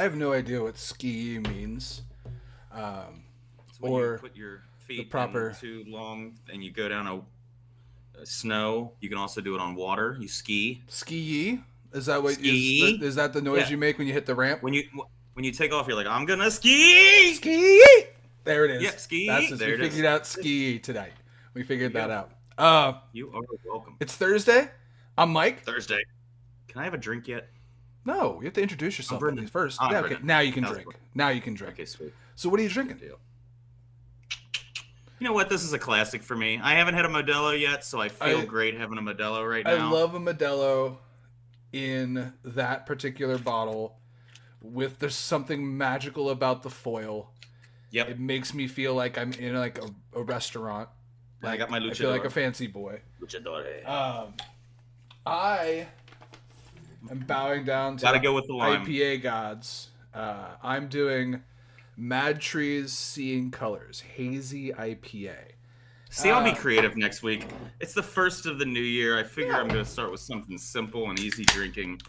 have no idea what ski means. It's when you Or put your the feet in proper too long and you go down a snow. You can also do it on water. You ski. ski. Is that what Ski. is that the noise Yeah. you make when you hit the ramp? When you take off, you're like, I'm gonna ski. Ski. There it is. Yep, ski. That's it. There We it figured is. out ski tonight. We figured There that you out. You are welcome. It's Thursday. I'm Mike. Thursday. Can I have a drink yet? No, you have to introduce I'm yourself Brendan. first. I'm Yeah, okay. Brendan. Now you can How's it drink. going? Now you can drink. Okay, sweet. So what are you drinking? Deal. You know what? This is a classic for me. I haven't had a Modelo yet, so I feel great having a Modelo right I now. love a Modelo in that particular bottle. There's something magical about the foil. Yep. It makes me feel like I'm in like a restaurant. And I got my I feel like luchador. a fancy boy. Luchador. I am bowing down to Gotta go with the lime. IPA gods. I'm doing Mad Trees Seeing Colors Hazy IPA. See, I'll be creative next week. It's the first of the new year. I figure I'm gonna start with something simple and easy drinking.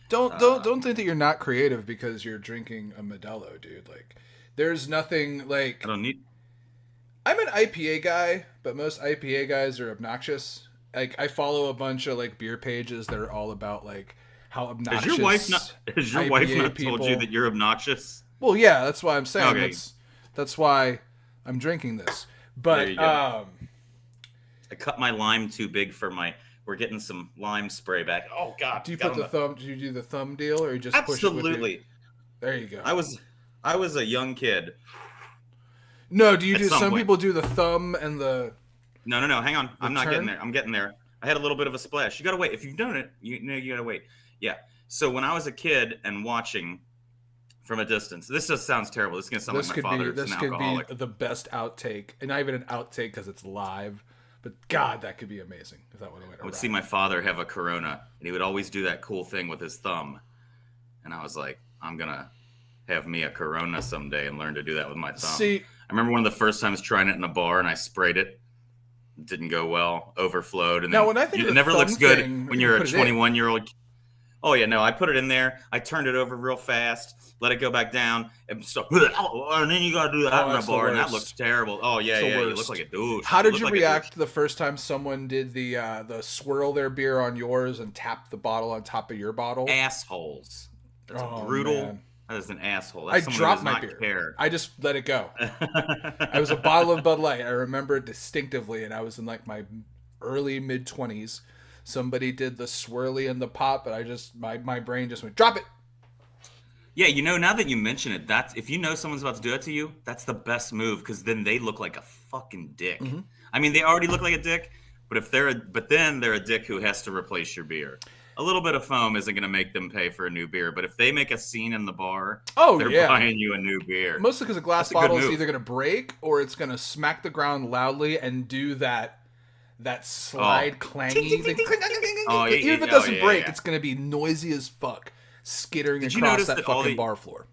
Don't think that you're not creative because you're drinking a Modelo, dude. Like, there's nothing like. I don't need. I'm an IPA guy, but most IPA guys are obnoxious. Like, I follow a bunch of like beer pages that are all about like how obnoxious. Has your wife not told you that you're obnoxious? Well, yeah, that's why I'm saying Okay. that's why I'm drinking this. There But you go. I cut my lime too big for my. We're getting some lime spray back. Oh God! do you got put the on thumb? Do you do the thumb deal, or you just push it with Absolutely. your, there you go. I was a young kid. No, do you At do? some Some point. people do the thumb and the. No. Hang on. I'm not turn? getting there. I'm getting there. I had a little bit of a splash. You gotta wait. If you've done it, you know you gotta wait. Yeah. So when I was a kid and watching from a distance, this just sounds terrible. This is gonna sound This like could my be father is this an could alcoholic. be the best outtake, and not even an outtake because it's live. But God, that could be amazing if that would have went I would around. see my father have a Corona, and he would always do that cool thing with his thumb. And I was like, I'm gonna have me a Corona someday and learn to do that with my thumb. See, I remember one of the first times trying it in a bar, and I sprayed it. It didn't go well, overflowed, and Now, then when I think of it the never thumb looks good thing, when you you're a put it in. 21-year-old. Oh yeah, no, I put it in there. I turned it over real fast, let it go back down, and so and then you gotta do that in a that's the bar, and that worst. looks terrible. Oh yeah, It's the yeah, you worst. look like a douche. how did look you like a douche. react the first time someone did the swirl their beer on yours and tap the bottle on top of your bottle? Assholes. That's Oh, brutal. man. That is an asshole. I That's someone dropped who my does beer. not care. I just let it go. I was a bottle of Bud Light. I remember it distinctively, and I was in like my early mid 20s. Somebody did the swirly and the pop, but I just my brain just went drop it. Yeah, you know, now that you mention it, that's if you know someone's about to do that to you, that's the best move because then they look like a fucking dick. Mm-hmm. I mean, they already look like a dick, but then they're a dick who has to replace your beer. A little bit of foam isn't going to make them pay for a new beer, but if they make a scene in the bar, Oh, they're yeah. buying you a new beer. Mostly because a glass That's a good bottle is move. either going to break or it's going to smack the ground loudly and do that slide clangy thing. Oh, yeah, Even if it yeah, doesn't yeah, break, yeah. it's going to be noisy as fuck, skittering Did you across notice that that all fucking the- bar floor.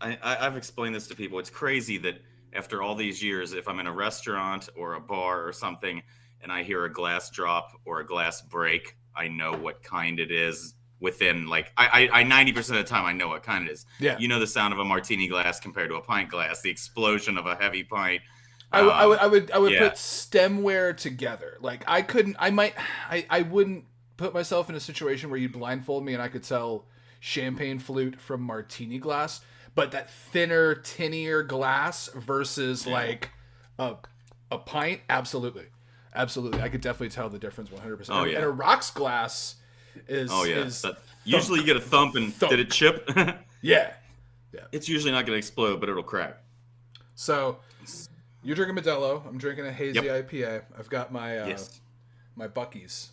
I've explained this to people. It's crazy that after all these years, if I'm in a restaurant or a bar or something and I hear a glass drop or a glass break, I know what kind it is within like I 90% of the time I know what kind it is. Yeah. You know the sound of a martini glass compared to a pint glass, the explosion of a heavy pint. I would yeah. put stemware together. Like I wouldn't put myself in a situation where you blindfold me and I could tell champagne flute from martini glass, but that thinner, tinnier glass versus like a pint, absolutely. I could definitely tell the difference 100%. Oh, yeah. And a rocks glass is usually you get a thump and thump. did it chip? yeah. It's usually not going to explode, but it'll crack. So you're drinking Modelo. I'm drinking a hazy Yep. IPA. I've got my Yes. my Bucky's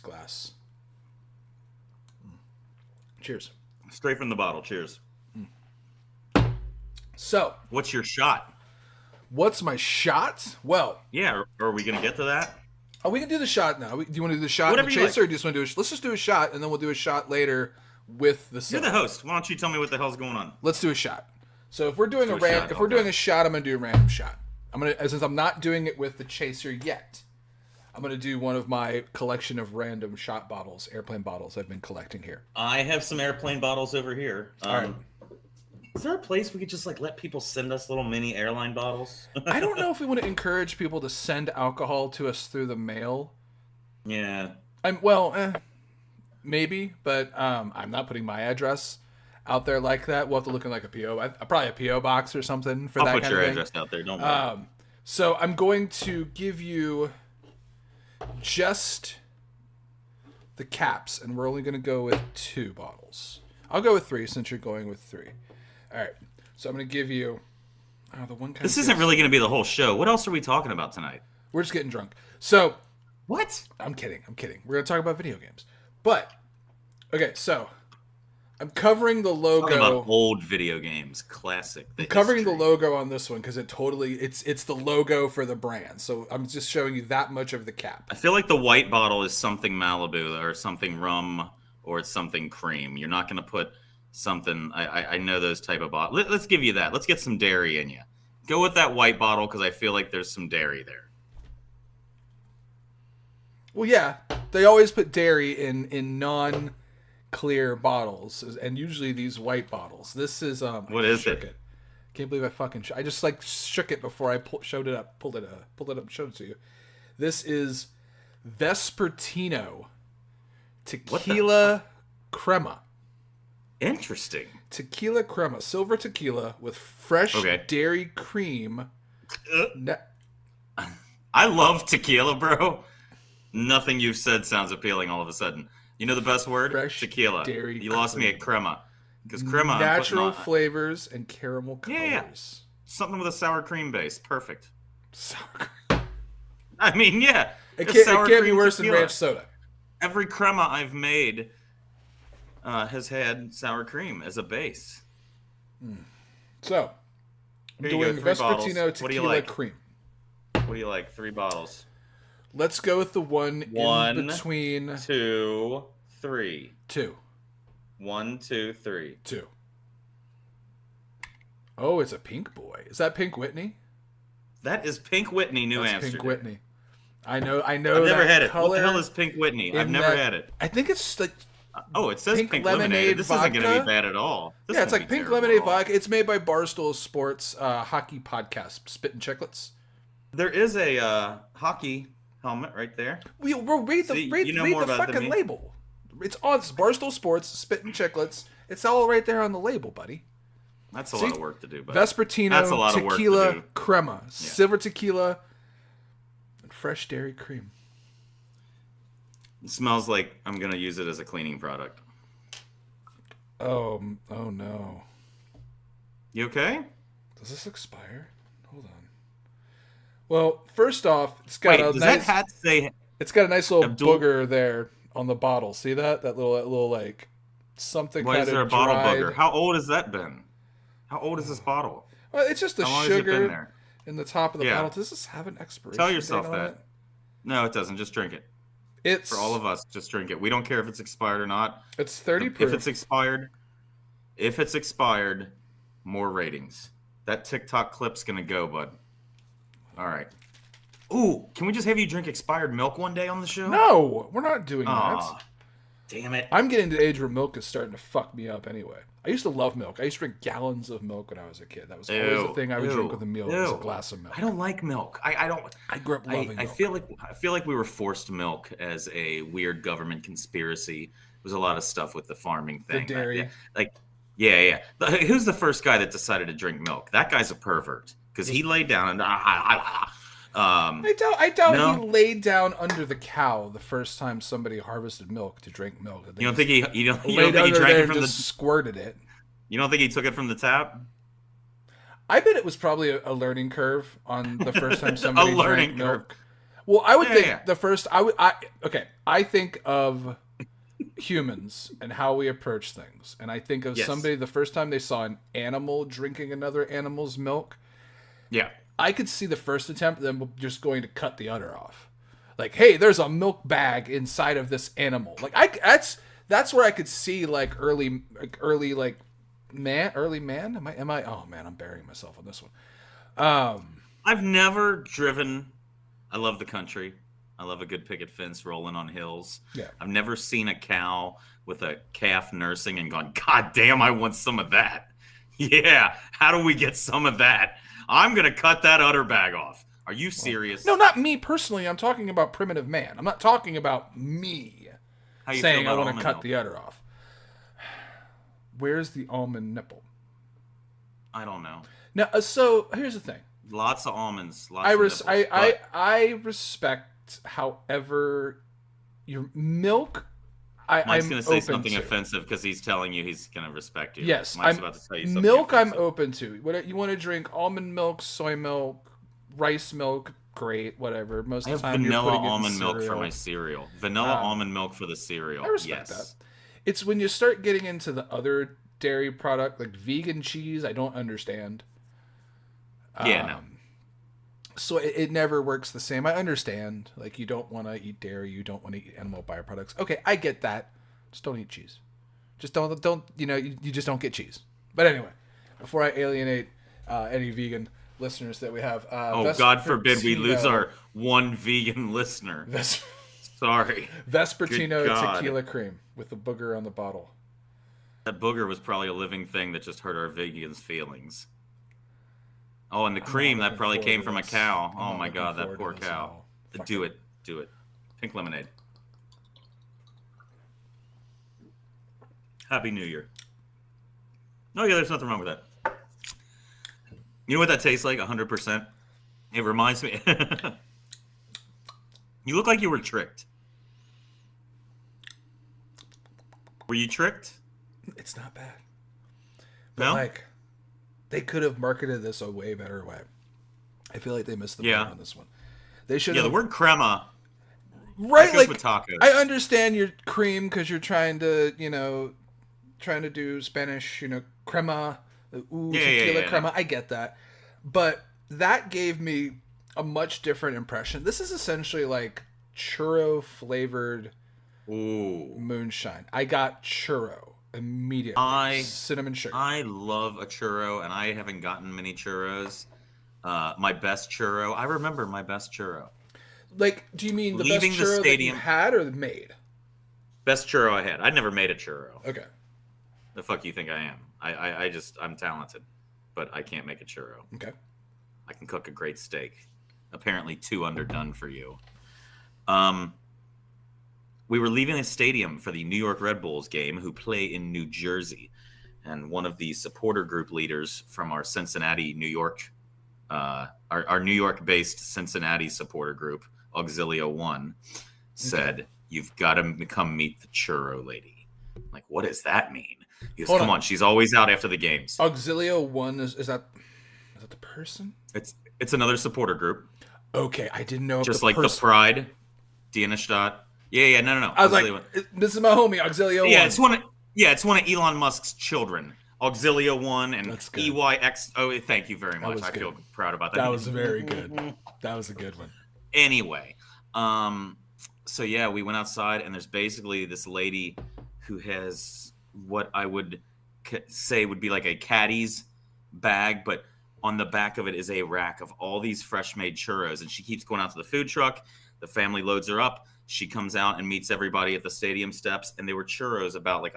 glass. Cheers. Straight from the bottle. Cheers. So, What's your shot? what's my shot? Well, Yeah, are we going to get to that? we can do the shot now. Do you want to do the shot Whatever and you the chaser, like. or do you just want to do let's just do a shot, and then we'll do a shot later with the You're sip. the host. Why don't you tell me what the hell's going on? Let's do a shot. So if we're doing Let's do a shot, if we're okay. doing a shot, I'm gonna do a random shot. Since I'm not doing it with the chaser yet, I'm gonna do one of my collection of random shot bottles, airplane bottles I've been collecting here. I have some airplane bottles over here. All right. Is there a place we could just like let people send us little mini airline bottles? I don't know if we want to encourage people to send alcohol to us through the mail. Yeah. Maybe, but I'm not putting my address out there like that. We'll have to look in like a PO, probably a PO box or something for I'll that put kind your of thing. address out there. Don't worry. So I'm going to give you just the caps, and we're only going to go with 2 bottles. I'll go with 3 since you're going with 3. All right. So I'm going to give you the one kind. This isn't really going to be the whole show. What else are we talking about tonight? We're just getting drunk. So what? I'm kidding. We're going to talk about video games. But okay, so I'm covering the logo. Talking about old video games, classic. I'm covering the logo on this one because it's the logo for the brand. So I'm just showing you that much of the cap. I feel like the white bottle is something Malibu or something rum or it's something cream. You're not going to put something. I know those type of bottles. Let's give you that. Let's get some dairy in you. Go with that white bottle because I feel like there's some dairy there. Well, yeah, they always put dairy in non-clear bottles, and usually these white bottles. This is what is it? Can't believe I just like shook it before I pulled it up, and showed it to you. This is Vespertino Tequila Crema. Interesting. Tequila Crema, silver tequila with fresh dairy cream. I love tequila, bro. Nothing you've said sounds appealing all of a sudden. You know the best word? Fresh tequila. Dairy you lost me at crema. Because crema... Natural flavors and caramel colors. Yeah. Something with a sour cream base. Perfect. Sour cream. I mean, yeah. It can't be worse than ranch soda. Every crema I've made has had sour cream as a base. So, I'm doing Vespertino Tequila Cream. What do you like? 3 bottles. Let's go with the one in between. 2, 3. 2. 1, 2, 3. 2. Oh, it's a Pink Boy. Is that Pink Whitney? That is Pink Whitney, New Amsterdam. Pink Whitney. I know. I've never had it. What the hell is Pink Whitney? I've never had it. I think it's like. Oh, it says Pink Lemonade. This isn't going to be bad at all. Yeah, it's like Pink Lemonade vodka. It's made by Barstool Sports hockey podcast, Spittin' Chicklets. There is a hockey helmet right there. We'll read the fucking label. It's on Barstool Sports, Spittin' Chicklets. It's all right there on the label, buddy. That's a lot of work to do, buddy. Vespertino Tequila Crema, silver tequila, and fresh dairy cream. It smells like I'm going to use it as a cleaning product. Oh no. You okay? Does this expire? Hold on. Well, first off, it's got does that hat say... It's got a nice little booger there on the bottle. See that? That little like something. Why is there a bottle booger? How old has that been? How old is this bottle? Well, it's just the sugar in the top of the bottle. Does this have an expiration? Tell yourself that. No, it doesn't. Just drink it. It's for all of us. Just drink it. We don't care if it's expired or not. It's 30 proof. If it's expired, more ratings. That TikTok clip's gonna go, bud. All right. Ooh, can we just have you drink expired milk one day on the show? No, we're not doing that. Damn it. I'm getting to the age where milk is starting to fuck me up anyway. I used to love milk. I used to drink gallons of milk when I was a kid. That was always the thing I would drink with a meal. Was a glass of milk. I don't like milk. I don't. I grew up loving milk. I feel like we were forced milk as a weird government conspiracy. There was a lot of stuff with the farming thing. The dairy. Yeah. Who's the first guy that decided to drink milk? That guy's a pervert because he laid down and. I doubt he laid down under the cow the first time somebody harvested milk to drink milk. You don't think he drank it from squirted it? You don't think he took it from the tap? I bet it was probably a learning curve on the first time somebody drank milk. Curve. Well, I would think the first I think of humans and how we approach things, and I think of somebody the first time they saw an animal drinking another animal's milk. Yeah. I could see the first attempt, them just going to cut the udder off. Like, hey, there's a milk bag inside of this animal. Like, that's where I could see like early man. Am I? Oh man, I'm burying myself on this one. I've never driven. I love the country. I love a good picket fence rolling on hills. Yeah. I've never seen a cow with a calf nursing and gone, God damn, I want some of that. Yeah, how do we get some of that? I'm gonna cut that udder bag off. Are you serious? No, not me personally. I'm talking about primitive man. I'm not talking about me How you feel saying I about want to almond cut milk? the udder off. Where's the almond nipple? I don't know. Now, so here's the thing. Lots of almonds, lots I of res- nipples. But I respect, however, your milk. Mike's I'm gonna say open something to. offensive because he's telling you he's gonna respect you. Yes, Mike's I'm about to tell you something milk. I'm offensive. open to. What you want to drink? Almond milk, soy milk, rice milk. Great, whatever. Most I of have the time, you're vanilla putting it in almond milk for cereal. my cereal. Vanilla almond milk for the cereal. I respect Yes. that. It's when you start getting into the other dairy product, like vegan cheese. I don't understand. Yeah, no. So it never works the same. I understand. Like, you don't want to eat dairy, you don't want to eat animal byproducts. Okay, I get that. Just don't eat cheese. Just don't. You just don't get cheese. But anyway, before I alienate any vegan listeners that we have, Oh, God forbid we lose our one vegan listener. Sorry. Vespertino Good God. tequila cream with the booger on the bottle. That booger was probably a living thing that just hurt our vegans' feelings. Oh, and the cream, that probably came from a cow. Oh my God, that poor cow. Do it. Do it. Pink lemonade. Happy New Year. Oh yeah, there's nothing wrong with that. You know what that tastes like? 100%. It reminds me. You look like you were tricked. Were you tricked? It's not bad. But No? like, they could have marketed this a way better way. I feel like they missed the point on this one. They should. Yeah, the word crema. Right, goes like with tacos. I understand your cream because you're trying to do Spanish, crema, tequila crema. I get that, but that gave me a much different impression. This is essentially like churro flavored moonshine. I got churro immediately. Cinnamon sugar. I love a churro, and I haven't gotten many churros. My best churro. I remember my best churro. Like, do you mean the Leaving best the churro stadium- that you had or made? Best churro I had. I never made a churro. Okay. The fuck you think I am? I'm talented, but I can't make a churro. Okay. I can cook a great steak. Apparently too underdone for you. We were leaving a stadium for the New York Red Bulls game, who play in New Jersey. And one of the supporter group leaders from our Cincinnati, New York, our New York-based Cincinnati supporter group, Auxilio One, said, "You've got to come meet the churro lady." I'm like, what does that mean? He goes, "Come on, she's always out after the games." Auxilio One is that the person? It's another supporter group, Okay, I didn't know. just like the Pride, Dienestadt. Yeah, no. I was Auxilio like, this is my homie Auxilio One. It's one of Elon Musk's children. Auxilio One and That's good. EYX. Oh, thank you very much. was I good. feel proud about that. That was very good. That was a good one. Anyway, so yeah, we went outside, and there's basically this lady who has what I would say would be like a caddy's bag, but on the back of it is a rack of all these fresh made churros, and she keeps going out to the food truck. The family loads her up. She comes out and meets everybody at the stadium steps, and they were churros about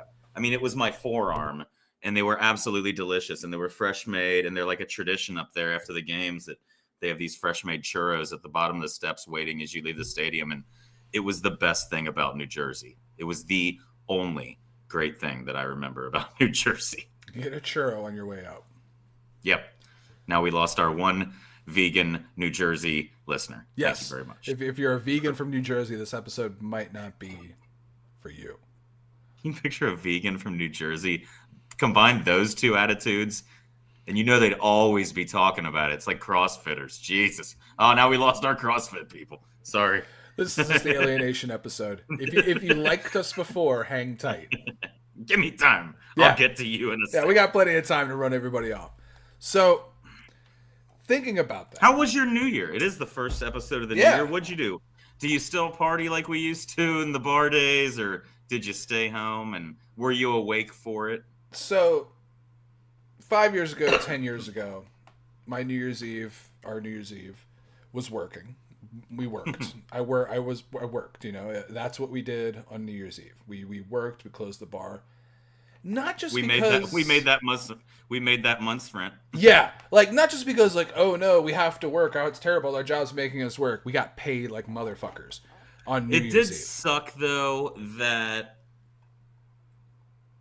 it was my forearm, and they were absolutely delicious, and they were fresh made, and they're like a tradition up there after the games that they have these fresh made churros at the bottom of the steps waiting as you leave the stadium. And it was the best thing about New Jersey. It was the only great thing that I remember about New Jersey. You get a churro on your way out. Yep. Now we lost our one vegan New Jersey listener. Yes. Thank you very much. If you're a vegan from New Jersey, this episode might not be for you. Can you picture a vegan from New Jersey? Combine those two attitudes, and they'd always be talking about it. It's like CrossFitters. Jesus. Oh, now we lost our CrossFit people. Sorry. This is just the alienation episode. If you liked us before, hang tight. Give me time. Yeah. I'll get to you in a second. Yeah, we got plenty of time to run everybody off. So, thinking about that. How was your New Year? It is the first episode of the New Year. What'd you do? Do you still party like we used to in the bar days, or did you stay home, and were you awake for it? So, 5 years ago, 10 years ago, our New Year's Eve, was working. We worked. I worked. That's what we did on New Year's Eve. We worked. We closed the bar, not just We made because that. We made that month's rent. yeah, like not just because like oh no we have to work, oh it's terrible, our job's making us work. We got paid like motherfuckers on New It did Year's Eve. suck though that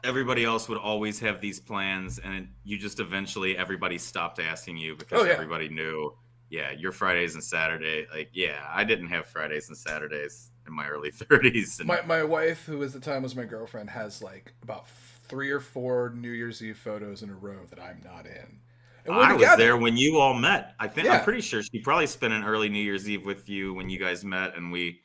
everybody else would always have these plans, and you just eventually everybody stopped asking you because Oh yeah, everybody knew, yeah, your Fridays and Saturday. Like, yeah, I didn't have Fridays and Saturdays in my early 30s, and my wife, who at the time was my girlfriend, has like about 3 or 4 New Year's Eve photos in a row that I'm not in, and we're I was together. there when you all met. I think I'm Yeah, pretty sure she probably spent an early New Year's Eve with you when you guys met, and we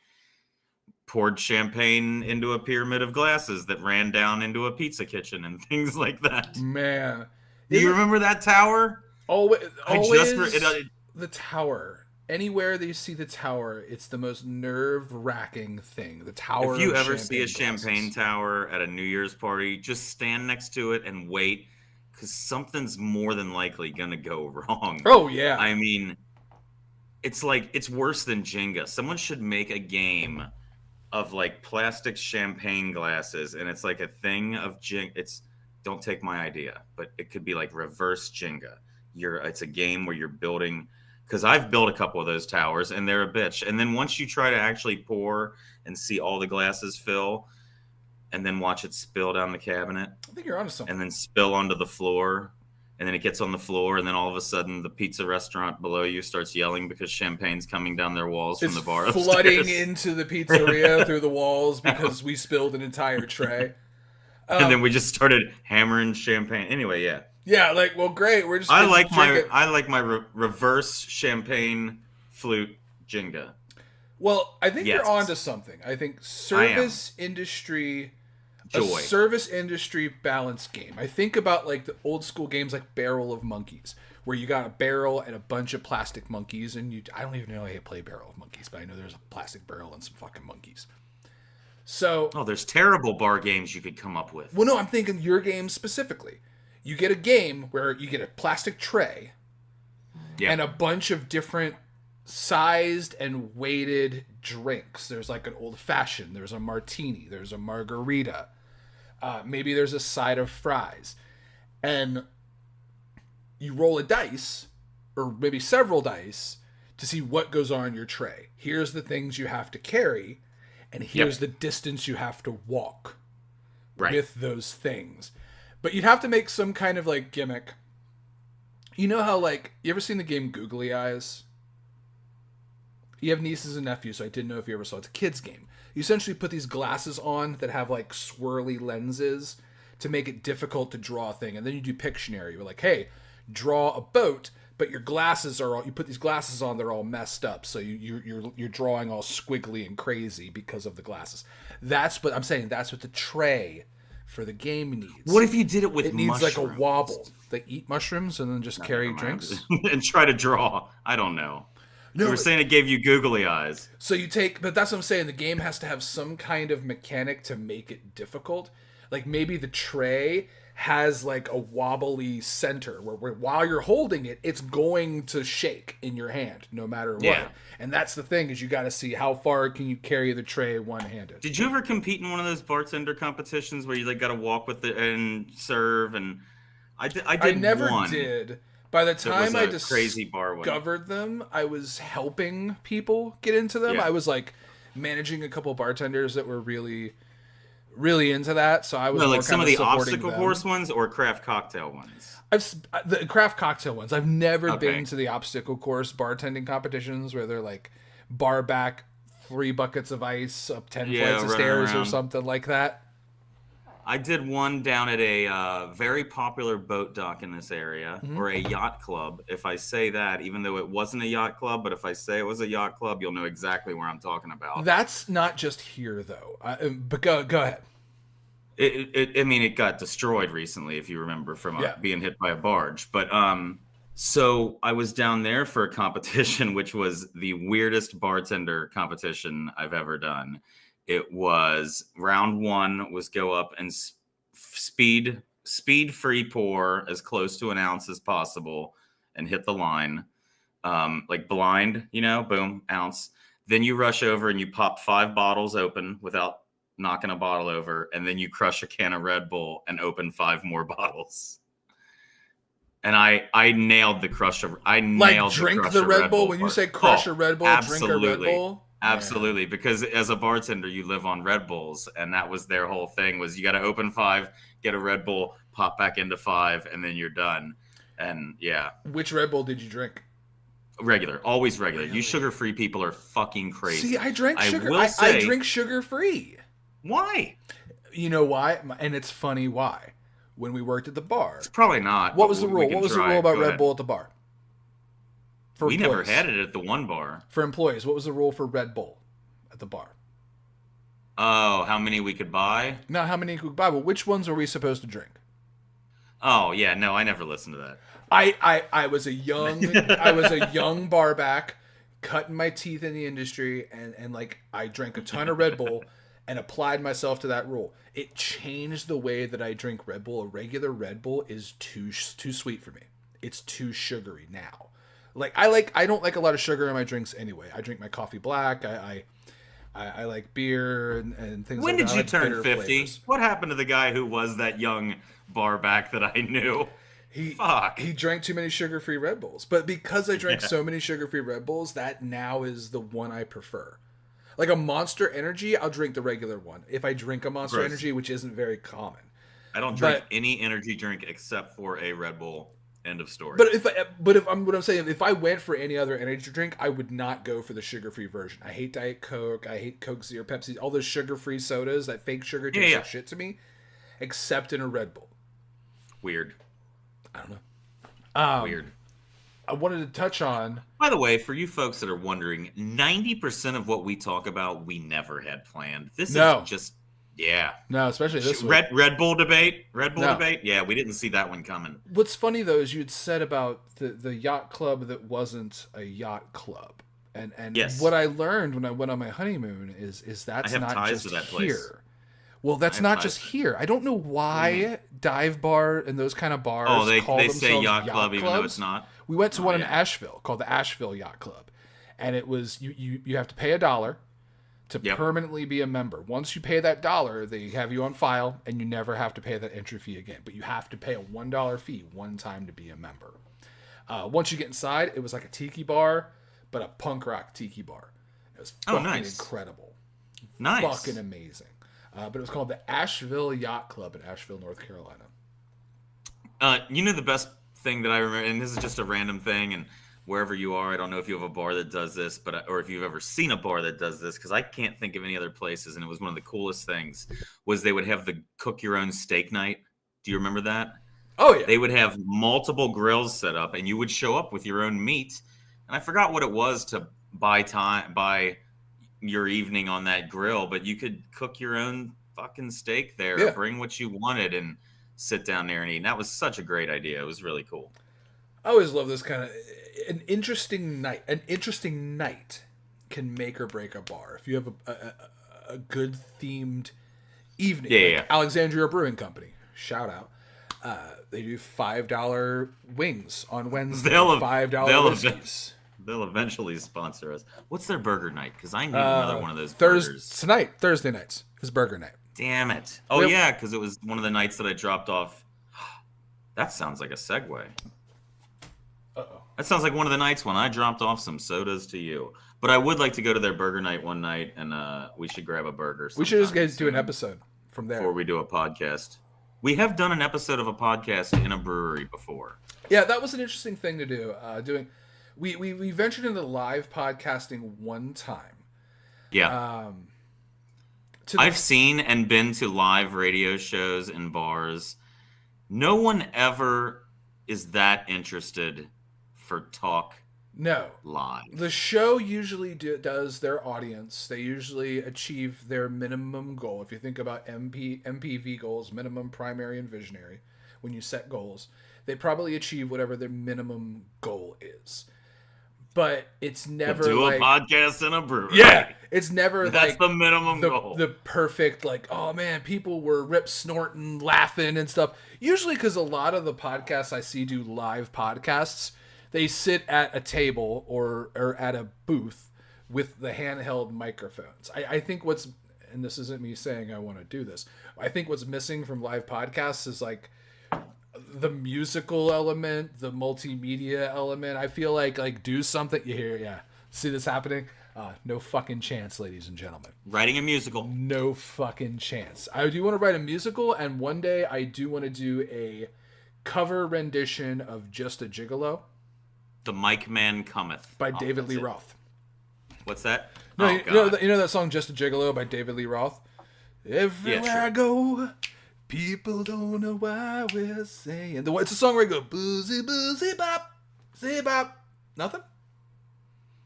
poured champagne into a pyramid of glasses that ran down into a pizza kitchen and things like that. man, Do you isn't remember that tower? always I just the tower. Anywhere that you see the tower, it's the most nerve-wracking thing. The tower. if you of ever see a champagne champagne glasses. tower at a New Year's party, just stand next to it and wait, because something's more than likely gonna go wrong. Oh yeah, I mean, it's like it's worse than Jenga. Someone should make a game of like plastic champagne glasses, and it's like a thing of Jenga. It's don't take my idea, but it could be like reverse Jenga. It's a game where you're building, because I've built a couple of those towers and they're a bitch. And then once you try to actually pour and see all the glasses fill, and then watch it spill down the cabinet, I think you're onto something. and then spill onto the floor, and then it gets on the floor, and then all of a sudden the pizza restaurant below you starts yelling because champagne's coming down their walls from It's the bar flooding upstairs. into the pizzeria through the walls because we spilled an entire tray. And then we just started hammering champagne. Anyway, yeah. Yeah, like, well, great. We're just. I gonna like drink my reverse champagne flute Jenga. Well, I think Yes. you're onto something. I think service industry, a Joy. service industry balance game. I think about like the old school games like Barrel of Monkeys, where you got a barrel and a bunch of plastic monkeys, and I don't even know how to play Barrel of Monkeys, but I know there's a plastic barrel and some fucking monkeys. So, Oh, there's terrible bar games you could come up with. well, no, I'm thinking your game specifically. You get a game where you get a plastic tray Yeah. and a bunch of different sized and weighted drinks. There's like an old fashioned, there's a martini, there's a margarita, maybe there's a side of fries. And you roll a dice, or maybe several dice, to see what goes on your tray. Here's the things you have to carry, and here's the distance you have to walk with those things. But you'd have to make some kind of like gimmick. You know how like you ever seen the game Googly Eyes? You have nieces and nephews, so I didn't know if you ever saw it. It's a kid's game. You essentially put these glasses on that have like swirly lenses to make it difficult to draw a thing, and then you do Pictionary. You're like, hey, draw a boat, but your glasses are all, you put these glasses on, they're all messed up, so you're drawing all squiggly and crazy because of the glasses. That's what I'm saying. That's what the tray for the game needs. What if you did it with It needs mushrooms? like a wobble. They eat mushrooms and then just carry Never mind. drinks. And try to draw. I don't know. No, You were saying it gave you googly eyes. so you take, but that's what I'm saying. The game has to have some kind of mechanic to make it difficult. Like maybe the tray has like a wobbly center where while you're holding it, it's going to shake in your hand no matter what. Yeah. And that's the thing, is you got to see how far can you carry the tray one-handed. Did you ever compete in one of those bartender competitions where you like got to walk with it and serve? And I did. I never one. did. By the That was time I a crazy bar one. discovered them, I was helping people get into them. Yeah. I was like managing a couple bartenders that were really, really into that. So I was No, more like some kind of the supporting obstacle them. course ones or craft cocktail ones. The craft cocktail ones. I've never Okay. been to the obstacle course bartending competitions where they're like bar back 3 buckets of ice up 10 Yeah, flights of running stairs or around. something like that. I did one down at a very popular boat dock in this area, Mm-hmm. or a yacht club. If I say that, even though it wasn't a yacht club, but if I say it was a yacht club, you'll know exactly where I'm talking about. That's not just here though. But go ahead. I mean, it got destroyed recently, if you remember, from Yeah. being hit by a barge. But so I was down there for a competition, which was the weirdest bartender competition I've ever done. It was round one was go up and speed free pour as close to an ounce as possible and hit the line, like blind, boom, ounce. Then you rush over and you pop 5 bottles open without knocking a bottle over, and then you crush a can of Red Bull and open 5 more bottles. And I nailed the crush of drink the Red Bull. When you say crush a Red Bull, absolutely. drink a Red Bull. Absolutely, yeah. Because as a bartender, you live on Red Bulls, and that was their whole thing: was you got to open 5, get a Red Bull, pop back into 5, and then you're done. And yeah, which Red Bull did you drink? Regular, always regular. Really? You sugar-free people are fucking crazy. See, I drink sugar. I drink sugar-free. Why? You know why? And it's funny why. When we worked at the bar, it's probably not. What was the rule? What was the rule about Red Bull at the bar? We never had it at the one bar. For employees, what was the rule for Red Bull at the bar? Oh, how many we could buy? Not how many we could buy, but which ones were we supposed to drink? Oh yeah, no, I never listened to that. I was a young barback, cutting my teeth in the industry, and like I drank a ton of Red Bull and applied myself to that rule. It changed the way that I drink Red Bull. A regular Red Bull is too sweet for me. It's too sugary now. I don't like a lot of sugar in my drinks anyway. I drink my coffee black. I like beer and things when like that. When did you turn 50? Flavors. What happened to the guy who was that young barback that I knew? He drank too many sugar-free Red Bulls. But because I drank so many sugar-free Red Bulls, that now is the one I prefer. Like a Monster Energy, I'll drink the regular one. If I drink a Monster Energy, which isn't very common. I don't drink any energy drink except for a Red Bull. End of story. What I'm saying, if I went for any other energy drink, I would not go for the sugar-free version. I hate Diet Coke. I hate Coke Zero, Pepsi, all those sugar-free sodas. That fake sugar tastes like shit to me. Except in a Red Bull. Weird. I don't know. Weird. I wanted to touch on. By the way, for you folks that are wondering, 90% of what we talk about, we never had planned. This is just. Yeah. No, especially this one. Red Bull debate? Debate? Yeah, we didn't see that one coming. What's funny, though, is you'd said about the yacht club that wasn't a yacht club. And yes. What I learned when I went on my honeymoon is that's not just that here. Place. Well, that's not just here. I don't know why dive bar and those kind of bars they say yacht club even though it's not. We went to one in Asheville called the Asheville Yacht Club. And it was you have to pay $1 to permanently be a member. Once you pay that $1, they have you on file, and you never have to pay that entry fee again. But you have to pay a $1 fee one time to be a member. Once you get inside, it was like a tiki bar, but a punk rock tiki bar. It was fucking incredible. Nice. Fucking amazing. But it was called the Asheville Yacht Club in Asheville, North Carolina. You know the best thing that I remember, and this is just a random thing, and wherever you are, I don't know if you have a bar that does this, or if you've ever seen a bar that does this, because I can't think of any other places, and it was one of the coolest things, was they would have the cook your own steak night. Do you remember that? Oh, yeah. They would have multiple grills set up, and you would show up with your own meat, and I forgot what it was to buy your evening on that grill, but you could cook your own fucking steak there, bring what you wanted, and sit down there and eat. And that was such a great idea. It was really cool. I always love this kind of an interesting night. An interesting night can make or break a bar. If you have a good themed evening, like Alexandria Brewing Company, shout out. They do $5 wings on Wednesday. $5 whiskeys. They'll eventually sponsor us. What's their burger night? Because I need another one of those burgers. Thursday nights is burger night. Damn it. Oh, yeah, because it was one of the nights that I dropped off. That sounds like a segue. Uh-oh. That sounds like one of the nights when I dropped off some sodas to you. But I would like to go to their burger night one night, and we should grab a burger. We should just do an episode from there. Before we do a podcast. We have done an episode of a podcast in a brewery before. Yeah, that was an interesting thing to do. We ventured into live podcasting one time. Yeah. I've seen and been to live radio shows in bars. No one ever is that interested for talk. No. Live. The show usually does their audience. They usually achieve their minimum goal. If you think about MPV goals, minimum, primary, and visionary, when you set goals, they probably achieve whatever their minimum goal is. But it's never do a podcast in a brewery. Yeah, it's never that's the minimum goal. The perfect oh man, people were rip snorting, laughing and stuff. Usually because a lot of the podcasts I see do live podcasts, they sit at a table or at a booth with the handheld microphones. I think and this isn't me saying I want to do this. I think what's missing from live podcasts is like the musical element, the multimedia element. I feel like do something. You hear, yeah. See this happening? No fucking chance, ladies and gentlemen. Writing a musical. No fucking chance. I do want to write a musical, and one day I do want to do a cover rendition of Just a Gigolo. The Mic Man Cometh. By David Lee Roth. What's that? No, you know that song Just a Gigolo by David Lee Roth? Everywhere I go, people don't know why we're saying. It's a song where I go, boozy, boozy, bop, zee, bop. Nothing?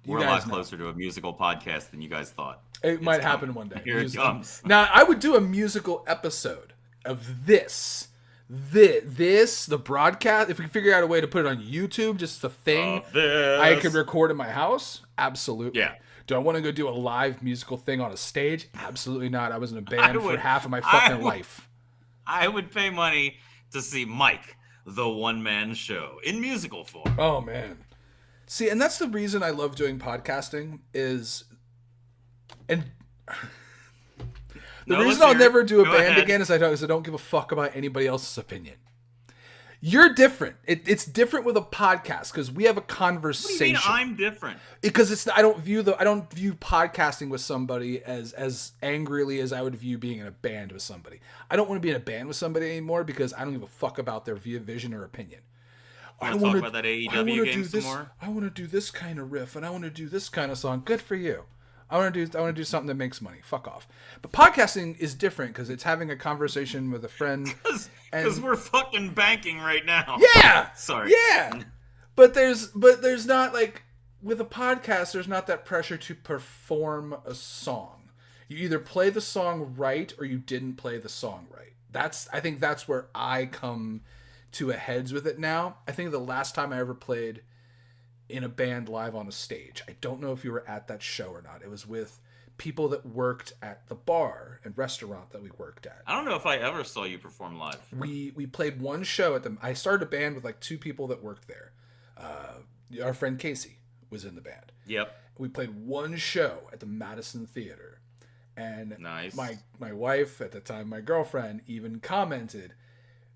We're a lot closer to a musical podcast than you guys thought. It might happen one day. Here it comes. Now, I would do a musical episode of this, the broadcast. If we can figure out a way to put it on YouTube, just the thing I could record in my house. Absolutely. Yeah. Do I want to go do a live musical thing on a stage? Absolutely not. I was in a band for half of my fucking life. I would pay money to see Mike, the one-man show, in musical form. Oh, man. See, and that's the reason I love doing podcasting is... And... The reason I'll never do a band again is I don't give a fuck about anybody else's opinion. You're different. It's different with a podcast because we have a conversation. What do you mean I'm different? Because I don't view podcasting with somebody as angrily as I would view being in a band with somebody. I don't want to be in a band with somebody anymore because I don't give a fuck about their vision or opinion. I want to talk about that AEW game some more. I want to do this kind of riff and I want to do this kind of song. Good for you. I want to do something that makes money. Fuck off. But podcasting is different because it's having a conversation with a friend. Because we're fucking banking right now. Yeah. Sorry. Yeah. But there's not like with a podcast. There's not that pressure to perform a song. You either play the song right or you didn't play the song right. I think that's where I come to a heads with it now. I think the last time I ever played in a band live on a stage, I don't know if you were at that show or not. It was with people that worked at the bar and restaurant that we worked at. I don't know if I ever saw you perform live. We played one show at I started a band with like 2 people that worked there. Our friend Casey was in the band. Yep. We played one show at the Madison Theater. And nice. My wife, at the time my girlfriend, even commented,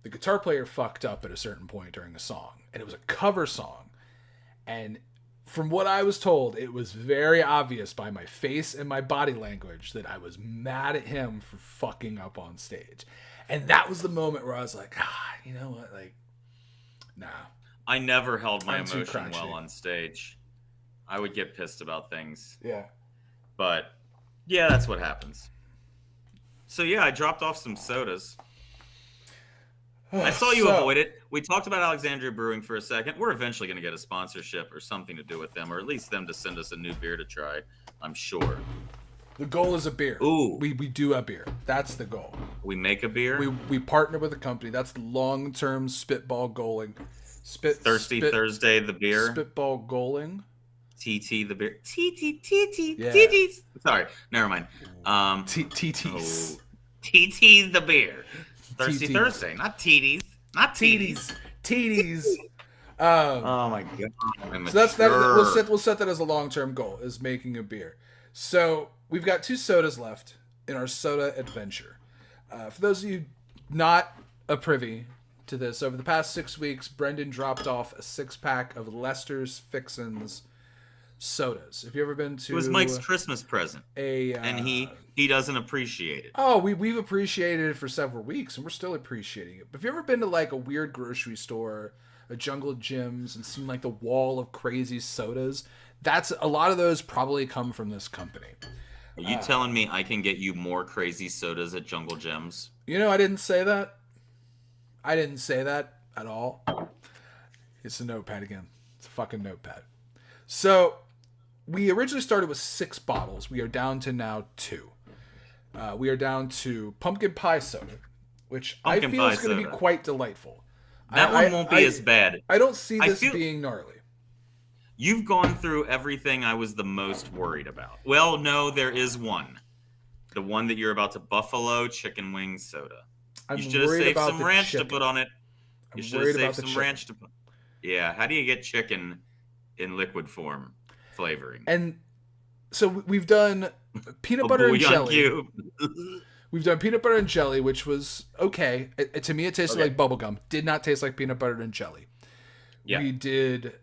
the guitar player fucked up at a certain point during a song. And it was a cover song. And from what I was told, it was very obvious by my face and my body language that I was mad at him for fucking up on stage. And that was the moment where I was like, you know what? Like, nah. I never held my emotion well on stage. I would get pissed about things. Yeah. But, yeah, that's what happens. So, yeah, I dropped off some sodas. I saw you avoid it. We talked about Alexandria Brewing for a second. We're eventually going to get a sponsorship or something to do with them, or at least them to send us a new beer to try, I'm sure. The goal is a beer. Ooh. We do a beer. That's the goal. We make a beer? We partner with a company. That's the long-term spitball goaling. Thursday, the beer. Spitball goaling. TT, the beer. TT. Yeah. TT's. Sorry, never mind. TT's. TT's the beer. Thirsty TT's. Thursday, not TT's. Not TT's. TT's. Oh my god. So that's that. We'll set that as a long-term goal, is making a beer. So we've got 2 sodas left in our soda adventure. For those of you not a privy to this, over the past 6 weeks, Brendan dropped off a 6-pack of Lester's Fixins sodas. Have you ever been to? It was Mike's Christmas present, and he doesn't appreciate it. Oh, we've appreciated it for several weeks, and we're still appreciating it. But have you ever been to like a weird grocery store, a Jungle Gyms, and seen like the wall of crazy sodas? That's a lot of those probably come from this company. Are you telling me I can get you more crazy sodas at Jungle Gyms? You know, I didn't say that. I didn't say that at all. It's a notepad again. It's a fucking notepad. So we originally started with 6 bottles. We are down to now 2. We are down to pumpkin pie soda, which I feel is going to be quite delightful. That one won't be as bad. I don't see this being gnarly. You've gone through everything I was the most worried about. Well, no, there is one. The one that you're about to Buffalo chicken wing soda. You should have saved some ranch to put on it. You should have saved some ranch to put. Yeah, how do you get chicken in liquid form flavoring? And So we've done peanut butter and bouillon jelly. cube. We've done peanut butter and jelly, which was okay. To me, it tasted like bubblegum. Did not taste like peanut butter and jelly. Yeah. We did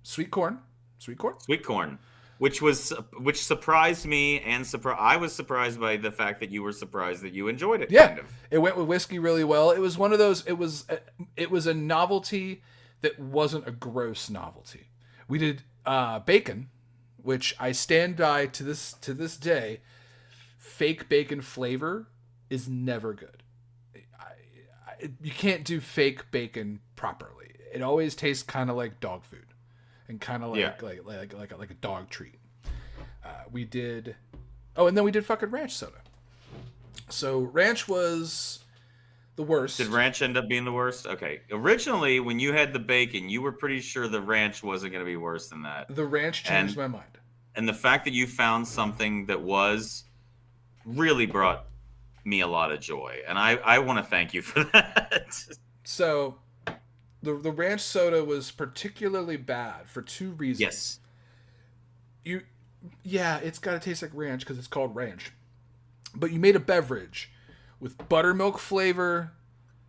sweet corn. Sweet corn, which surprised me, and I was surprised by the fact that you were surprised that you enjoyed it. Yeah, kind of. It went with whiskey really well. It was one of those. It was a novelty that wasn't a gross novelty. We did bacon, which I stand by to this day. Fake bacon flavor is never good. You can't do fake bacon properly. It always tastes kind of like dog food, and kind of like a dog treat. We did, and then we did fucking ranch soda. So ranch was the worst. Did ranch end up being the worst? Okay. Originally, when you had the bacon, you were pretty sure the ranch wasn't going to be worse than that. The ranch changed my mind. And the fact that you found something that was really brought me a lot of joy. And I want to thank you for that. So the ranch soda was particularly bad for two reasons. Yes. It's got to taste like ranch because it's called ranch. But you made a beverage with buttermilk flavor.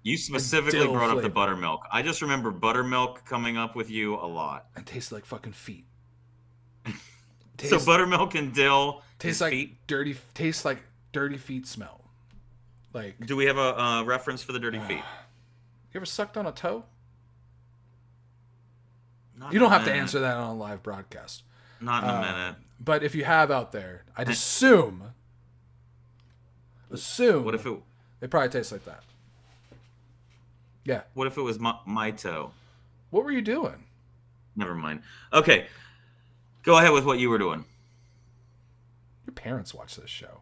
You specifically brought up the buttermilk. I just remember buttermilk coming up with you a lot. It tasted like fucking feet. So buttermilk and dill tastes like feet? Tastes like dirty feet smell. Like, do we have a reference for the dirty feet? You ever sucked on a toe? You don't have to answer that on a live broadcast. Not in a minute. But if you have out there, I'd assume. What if it probably tastes like that? Yeah. What if it was my toe? What were you doing? Never mind. Okay. Go ahead with what you were doing. Your parents watch this show.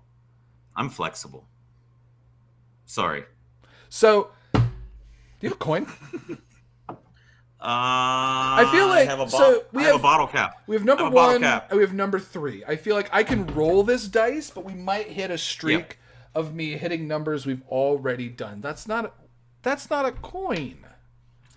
I'm flexible. Sorry. So, do you have a coin? I feel like we have a bottle cap. We have number 1 and we have number 3. I feel like I can roll this dice, but we might hit a streak of me hitting numbers we've already done. That's not a coin.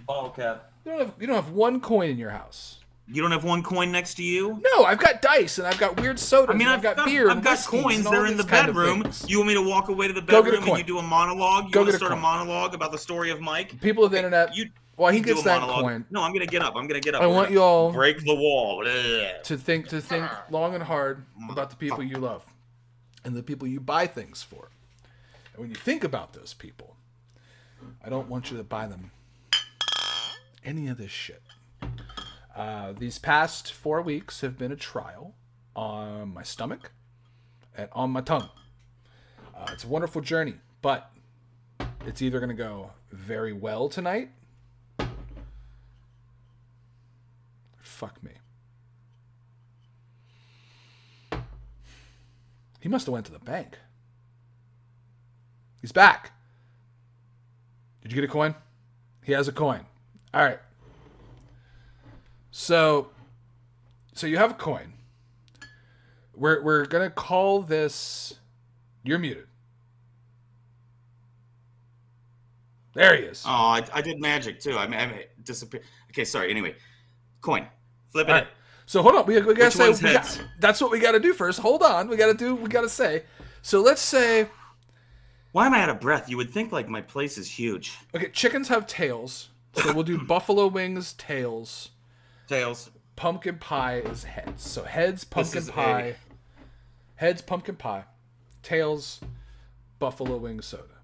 Bottle cap. You don't have one coin in your house. You don't have one coin next to you? No, I've got dice and I've got weird sodas. I mean, I've got beer. I've got coins. They're in the bedroom. You want me to walk away to the bedroom and you do a monologue? You want to start a monologue about the story of Mike? People of the internet. Well, he gets that coin. No, I'm gonna get up. I want you all break the wall. To think long and hard about the people you love and the people you buy things for. And when you think about those people, I don't want you to buy them any of this shit. These past 4 weeks have been a trial on my stomach and on my tongue. It's a wonderful journey, but it's either going to go very well tonight. Fuck me. He must have went to the bank. He's back. Did you get a coin? He has a coin. All right. So you have a coin. We're gonna call this. You're muted. There he is. Oh, I did magic too. I mean, disappear. Okay, sorry. Anyway, coin. Flip it. Right. So hold on. We gotta say that's what we gotta do first. Hold on. We gotta say. So let's say. Why am I out of breath? You would think like my place is huge. Okay, chickens have tails, so we'll do buffalo wings, tails. Tails. Pumpkin pie is heads. So heads, pumpkin pie. Heads, pumpkin pie. Tails, buffalo wing soda.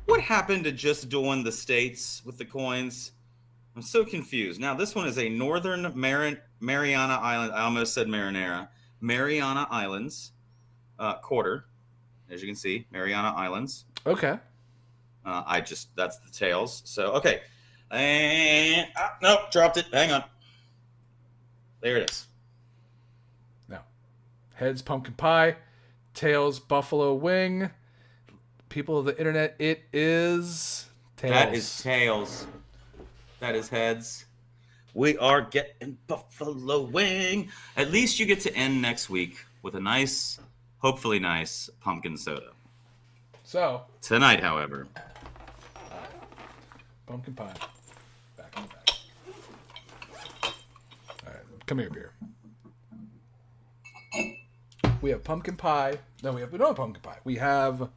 What happened to just doing the states with the coins? I'm so confused. Now, this one is a Northern Mariana Island. I almost said marinara. Mariana Islands quarter. As you can see, Mariana Islands. Okay. That's the tails. So, okay. And, nope, dropped it. Hang on. There it is. No. Heads, pumpkin pie. Tails, buffalo wing. People of the internet, it is tails. That is tails. That is heads. We are getting buffalo wing. At least you get to end next week with a nice, hopefully nice, pumpkin soda. So. Tonight, however. Pumpkin pie. Back in the back. All right. Come here, beer. We have pumpkin pie. No, we don't have pumpkin pie. We have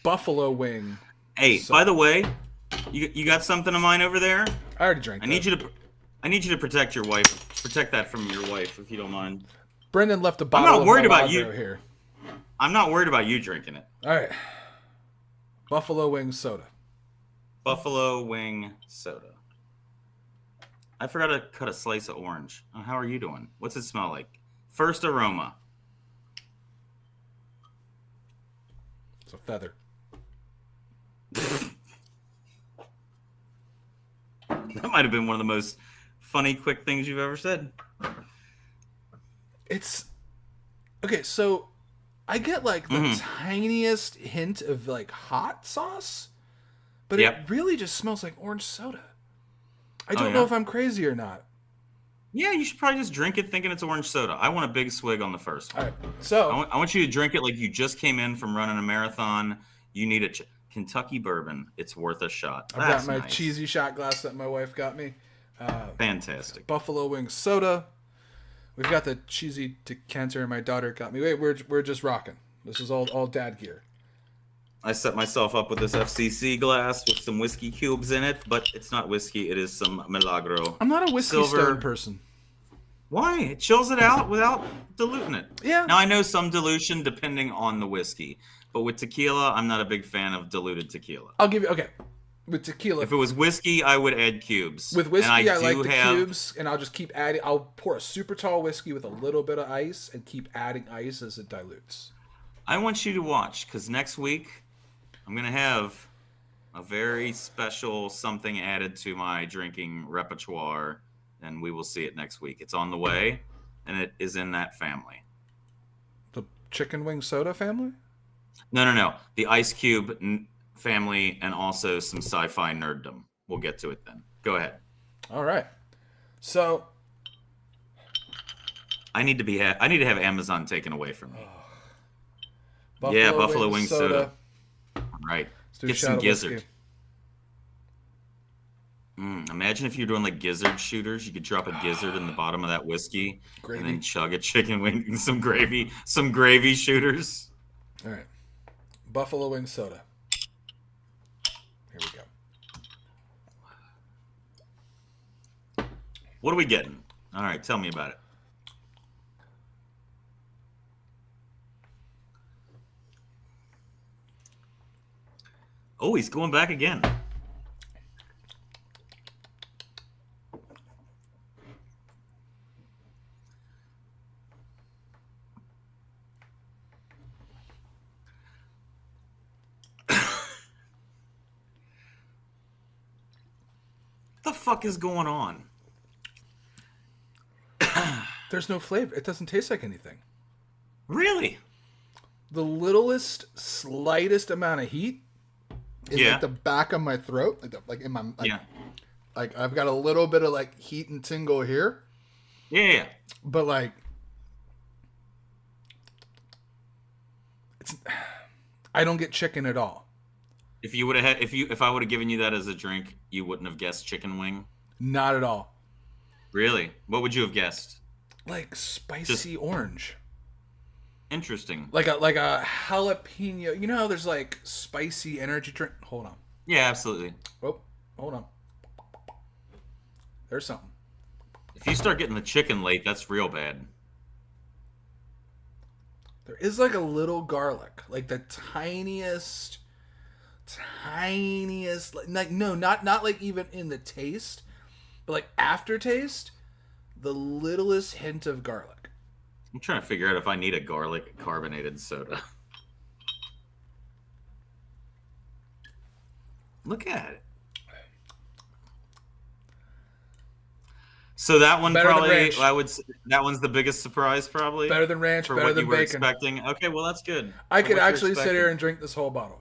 buffalo wing. Hey, by the way, you got something of mine over there? I already drank. I need you to protect your wife. Protect that from your wife, if you don't mind. Brendan left a bottle. I'm not worried about you here. I'm not worried about you drinking it. All right. Buffalo wing soda. Buffalo wing soda. I forgot to cut a slice of orange. Oh, how are you doing? What's it smell like? First aroma. It's a feather. That might have been one of the most funny, quick things you've ever said. It's okay. So I get like the tiniest hint of like hot sauce, but it really just smells like orange soda. I don't know if I'm crazy or not. Yeah, you should probably just drink it thinking it's orange soda. I want a big swig on the first one. All right. So I want you to drink it like you just came in from running a marathon. You need a Kentucky bourbon. It's worth a shot. I've got my cheesy shot glass that my wife got me. Fantastic. Buffalo wing soda. We've got the cheesy decanter my daughter got me. Wait, we're just rocking. This is all dad gear. I set myself up with this FCC glass with some whiskey cubes in it, but it's not whiskey. It is some Milagro. I'm not a whiskey stone person. Why? It chills it out without diluting it. Yeah. Now, I know some dilution depending on the whiskey, but with tequila, I'm not a big fan of diluted tequila. I'll give you, okay. With tequila. If it was whiskey, I would add cubes. With whiskey, I like the cubes, and I'll just keep adding. I'll pour a super tall whiskey with a little bit of ice and keep adding ice as it dilutes. I want you to watch, because next week, I'm going to have a very special something added to my drinking repertoire, and we will see it next week. It's on the way, and it is in that family. The chicken wing soda family? No. The Ice Cube family, and also some sci-fi nerddom. We'll get to it then. Go ahead. All right. So I need to have Amazon taken away from me. Buffalo Buffalo wing soda. Right. Get some gizzard. Imagine if you're doing like gizzard shooters. You could drop a gizzard in the bottom of that whiskey and then chug a chicken wing and some gravy shooters. All right. Buffalo wing soda. Here we go. What are we getting? All right, tell me about it. Oh, he's going back again. What the fuck is going on? There's no flavor. It doesn't taste like anything. Really? The littlest, slightest amount of heat is like the back of my throat, like in my like I've got a little bit of like heat and tingle here. Yeah. But like I don't get chicken at all. If you would have if I would have given you that as a drink, you wouldn't have guessed chicken wing? Not at all. Really? What would you have guessed? Like spicy orange. Interesting. Like a jalapeno. You know how there's like spicy energy drink? Hold on. Yeah, absolutely. Oh, hold on. There's something. If you start getting the chicken late, that's real bad. There is like a little garlic. Like the tiniest, like no, not like even in the taste, but like aftertaste, the littlest hint of garlic. I'm trying to figure out if I need a garlic carbonated soda. Look at it. So that one better probably, I would say, that one's the biggest surprise probably. Better than ranch, for better what than you were bacon. Expecting. Okay, well that's good. I could actually sit here and drink this whole bottle.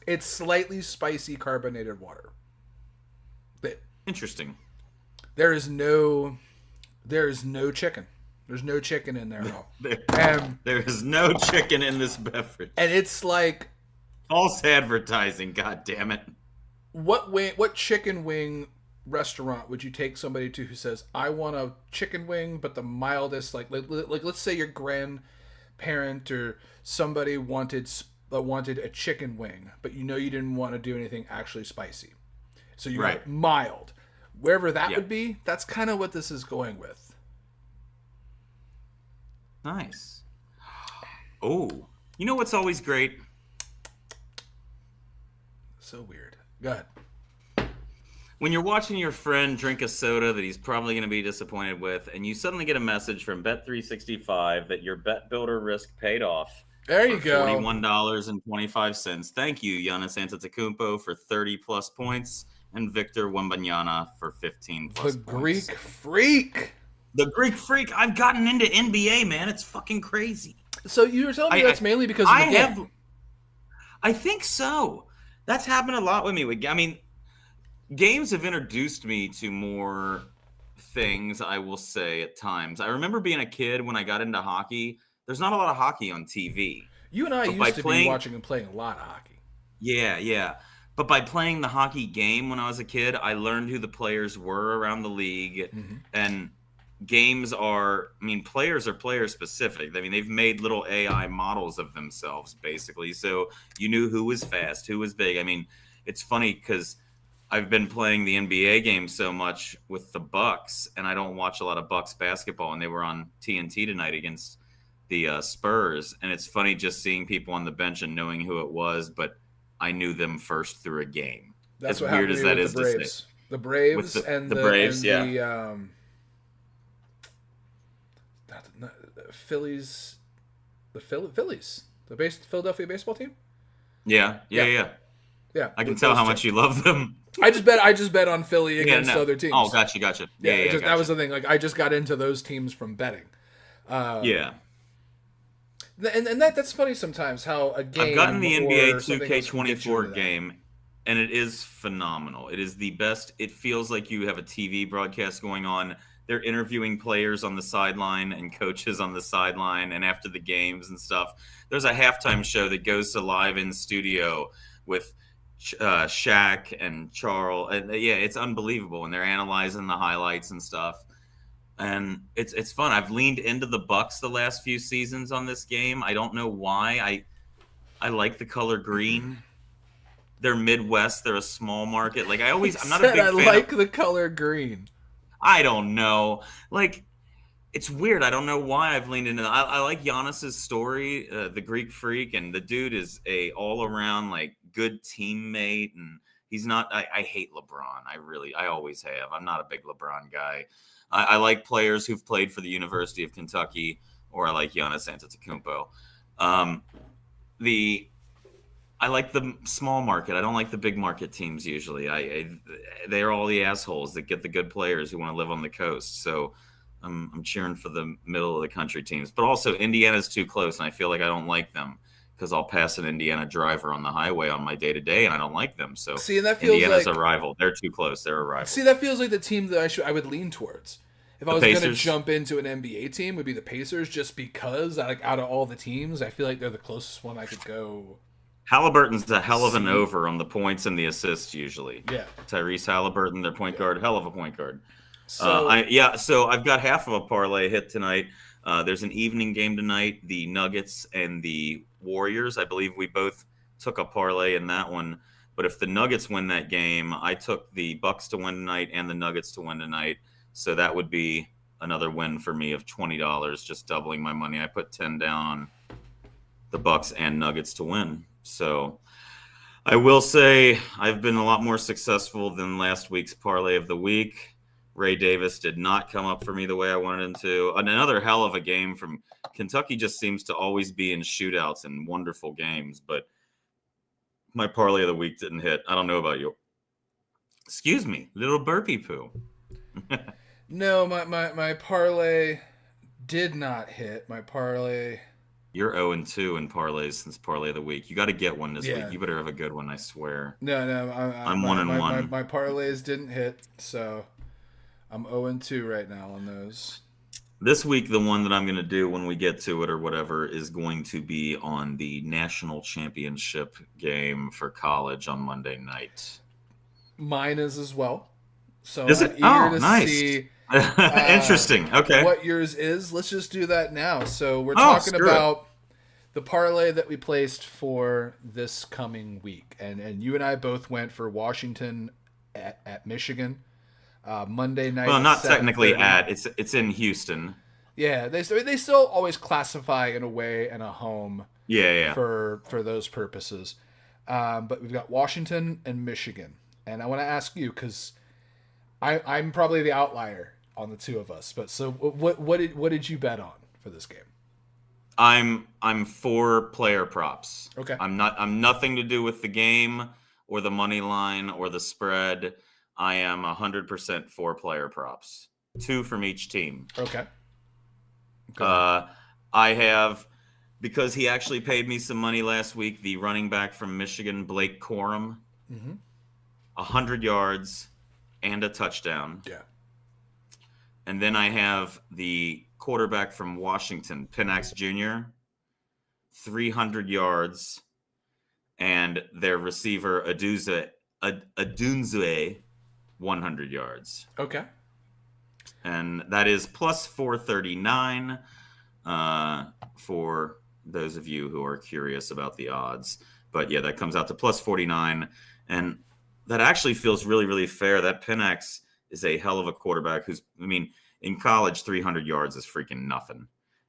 It's slightly spicy carbonated water. But interesting. There is no chicken. There's no chicken in there at all. There is no chicken in this beverage. And it's like false advertising. God damn it! What chicken wing restaurant would you take somebody to who says, I want a chicken wing, but the mildest, like let's say your grandparent or somebody wanted a chicken wing, but you didn't want to do anything actually spicy. So you want mild. Wherever that would be, that's kind of what this is going with. Nice. Oh, you know what's always great? So weird. Go ahead. When you're watching your friend drink a soda that he's probably going to be disappointed with, and you suddenly get a message from Bet365 that your bet builder risk paid off. There you go. $41.25. Thank you, Giannis Antetokounmpo, for 30-plus points, and Victor Wembanyama for 15-plus points. The Greek Freak. The Greek Freak. I've gotten into NBA, man. It's fucking crazy. So you were telling me that's mainly because of the game. I think so. That's happened a lot with me. I mean, games have introduced me to more things, I will say, at times. I remember being a kid when I got into hockey. There's not a lot of hockey on TV. You and I used to be watching and playing a lot of hockey. Yeah. But by playing the hockey game when I was a kid, I learned who the players were around the league. Mm-hmm. And games players are player specific. I mean, they've made little AI models of themselves, basically. So you knew who was fast, who was big. I mean, it's funny because I've been playing the NBA game so much with the Bucks, and I don't watch a lot of Bucks basketball, and they were on TNT tonight against the Spurs. And it's funny just seeing people on the bench and knowing who it was, but I knew them first through a game. That's as weird as that is to say. The Braves and the Braves, the Phillies, the Philadelphia baseball team. Yeah. I can tell how much you love them. I just bet on Philly against other teams. Oh, gotcha. Yeah, that was the thing. Like I just got into those teams from betting. Yeah. And that's funny sometimes how a game. I've gotten the NBA 2K24 game, and it is phenomenal. It is the best. It feels like you have a TV broadcast going on. They're interviewing players on the sideline and coaches on the sideline and after the games and stuff. There's a halftime show that goes to live in studio with Shaq and Charles. And it's unbelievable. And they're analyzing the highlights and stuff. And it's fun. I've leaned into the Bucks the last few seasons on this game. I don't know why. I like the color green. They're Midwest. They're a small market. Like I'm not a big fan. I like the color green. I don't know. Like, it's weird. I don't know why I've leaned into that. I like Giannis's story, the Greek Freak, and the dude is a all-around, like, good teammate, and he's not – I hate LeBron. I always have. I'm not a big LeBron guy. I like players who've played for the University of Kentucky, or I like Giannis Antetokounmpo. I like the small market. I don't like the big market teams usually. They're all the assholes that get the good players who want to live on the coast. So I'm cheering for the middle of the country teams. But also Indiana's too close, and I feel like I don't like them because I'll pass an Indiana driver on the highway on my day-to-day, and I don't like them. So see, and that feels Indiana's a rival. They're too close. They're a rival. See, that feels like the team that I would lean towards. If I was going to jump into an NBA team, would be the Pacers, just because out of all the teams, I feel like they're the closest one I could go. Halliburton's a hell of an over on the points and the assists usually. Yeah. Tyrese Halliburton, their point guard, hell of a point guard. So so I've got half of a parlay hit tonight. There's an evening game tonight, the Nuggets and the Warriors. I believe we both took a parlay in that one. But if the Nuggets win that game, I took the Bucks to win tonight and the Nuggets to win tonight. So that would be another win for me of $20, just doubling my money. I put 10 down on the Bucks and Nuggets to win. So I will say I've been a lot more successful than last week's parlay of the week. Ray Davis did not come up for me the way I wanted him to. Another hell of a game from Kentucky. Just seems to always be in shootouts and wonderful games, but my parlay of the week didn't hit. I don't know about you. Excuse me, little burpee poo. No, my parlay did not hit. My parlay... You're 0-2 in parlays since parlay of the week. You got to get one this week. You better have a good one, I swear. No, I'm 1-1. My parlays didn't hit, so I'm 0-2 right now on those. This week, the one that I'm going to do when we get to it or whatever is going to be on the national championship game for college on Monday night. Mine is as well. So Is I'm it? eager Oh, to nice. see Interesting. Okay. what yours is. Let's just do that now. So we're Oh, talking screw it. about the parlay that we placed for this coming week, and you and I both went for Washington at Michigan, Monday night Well, at not seven technically thirty. at. It's in Houston. Yeah, they still always classify an away and a home Yeah, yeah. for those purposes. But we've got Washington and Michigan, and I want to ask you because I'm probably the outlier on the two of us. But so what did you bet on for this game? I'm for player props. Okay. I'm nothing to do with the game or the money line or the spread. I am 100% for player props. 2 from each team. Okay. I have, because he actually paid me some money last week, the running back from Michigan, Blake Corum, 100 yards and a touchdown. Yeah. And then I have the quarterback from Washington, Penix Jr., 300 yards, and their receiver, Adunze, 100 yards. Okay. And that is plus 439 for those of you who are curious about the odds. But yeah, that comes out to plus 49. And that actually feels really, really fair. That Penix is a hell of a quarterback in college, 300 yards is freaking nothing.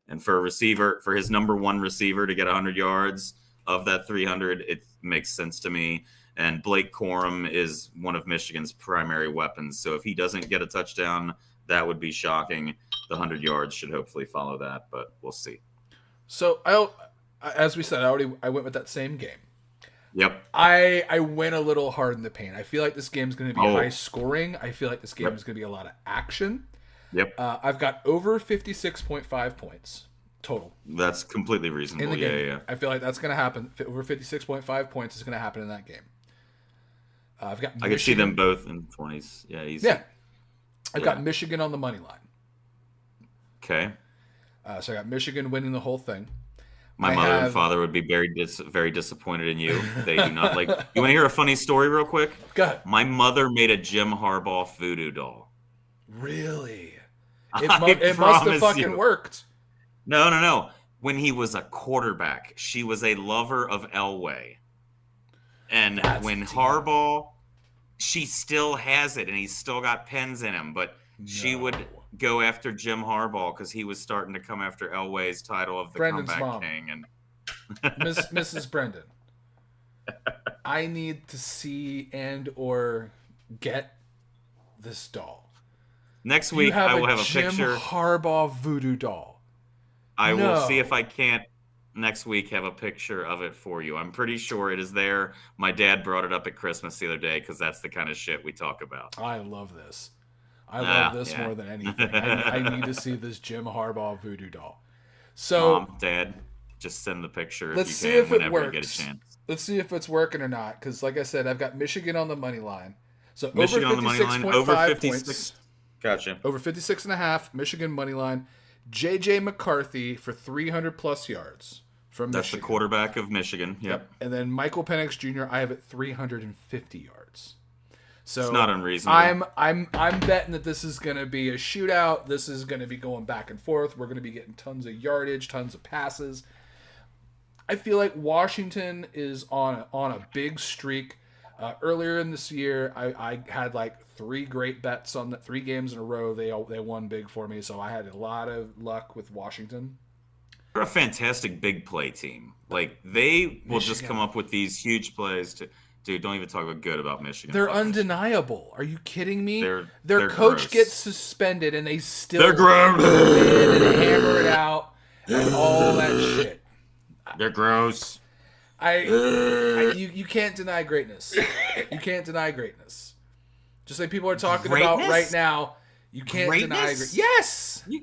And for a receiver, for his number one receiver to get 100 yards of that 300, it makes sense to me. And Blake Corum is one of Michigan's primary weapons. So if he doesn't get a touchdown, that would be shocking. The 100 yards should hopefully follow that, but we'll see. So as we said, I went with that same game. Yep. I went a little hard in the paint. I feel like this game's going to be high scoring. I feel like this game is going to be a lot of action. Yep. I've got over 56.5 points total. That's completely reasonable. In the game. Yeah. I feel like that's going to happen. Over 56.5 points is going to happen in that game. I've got. I could see them both in 20s. Yeah, easy. Yeah. I've got Michigan on the money line. Okay. So I got Michigan winning the whole thing. My mother and father would be very disappointed in you. They do not like. You want to hear a funny story real quick? Go ahead. My mother made a Jim Harbaugh voodoo doll. Really? It must have fucking worked. No. When he was a quarterback, she was a lover of Elway. And when Harbaugh, she still has it, and he's still got pens in him, but she would go after Jim Harbaugh because he was starting to come after Elway's title of the Brendan's comeback mom. king. And Mrs. Brendan, I need to see and or get this doll. Next week, I will have a Jim picture. Harbaugh voodoo doll. I will see if I can't next week have a picture of it for you. I'm pretty sure it is there. My dad brought it up at Christmas the other day because that's the kind of shit we talk about. I love this. I love this more than anything. I need to see this Jim Harbaugh voodoo doll. So, Mom, Dad, just send the picture let's if see you can if it whenever you get a works. chance. Let's see if it's working or not. Because, like I said, I've got Michigan on the money line. So Michigan over on the money line, over 56. Points. Gotcha. Over 56.5, Michigan money line. J.J. McCarthy for 300 plus yards from That's Michigan. the quarterback of Michigan. Yep. And then Michael Penix Jr. I have at 350 yards. So it's not unreasonable. I'm betting that this is going to be a shootout. This is going to be going back and forth. We're going to be getting tons of yardage, tons of passes. I feel like Washington is on a big streak. Earlier in this year, I had like 3 great bets on 3 games in a row. They won big for me, so I had a lot of luck with Washington. They're a fantastic big play team. Like, they will just come up with these huge plays. Dude, don't even talk about Michigan. They're undeniable. Are you kidding me? They're coach gross. gets suspended, and they still They're gross. and hammer it out and all that shit. They're gross. You can't deny greatness. You can't deny greatness. Just like people are talking about right now, you can't deny greatness. Yes! You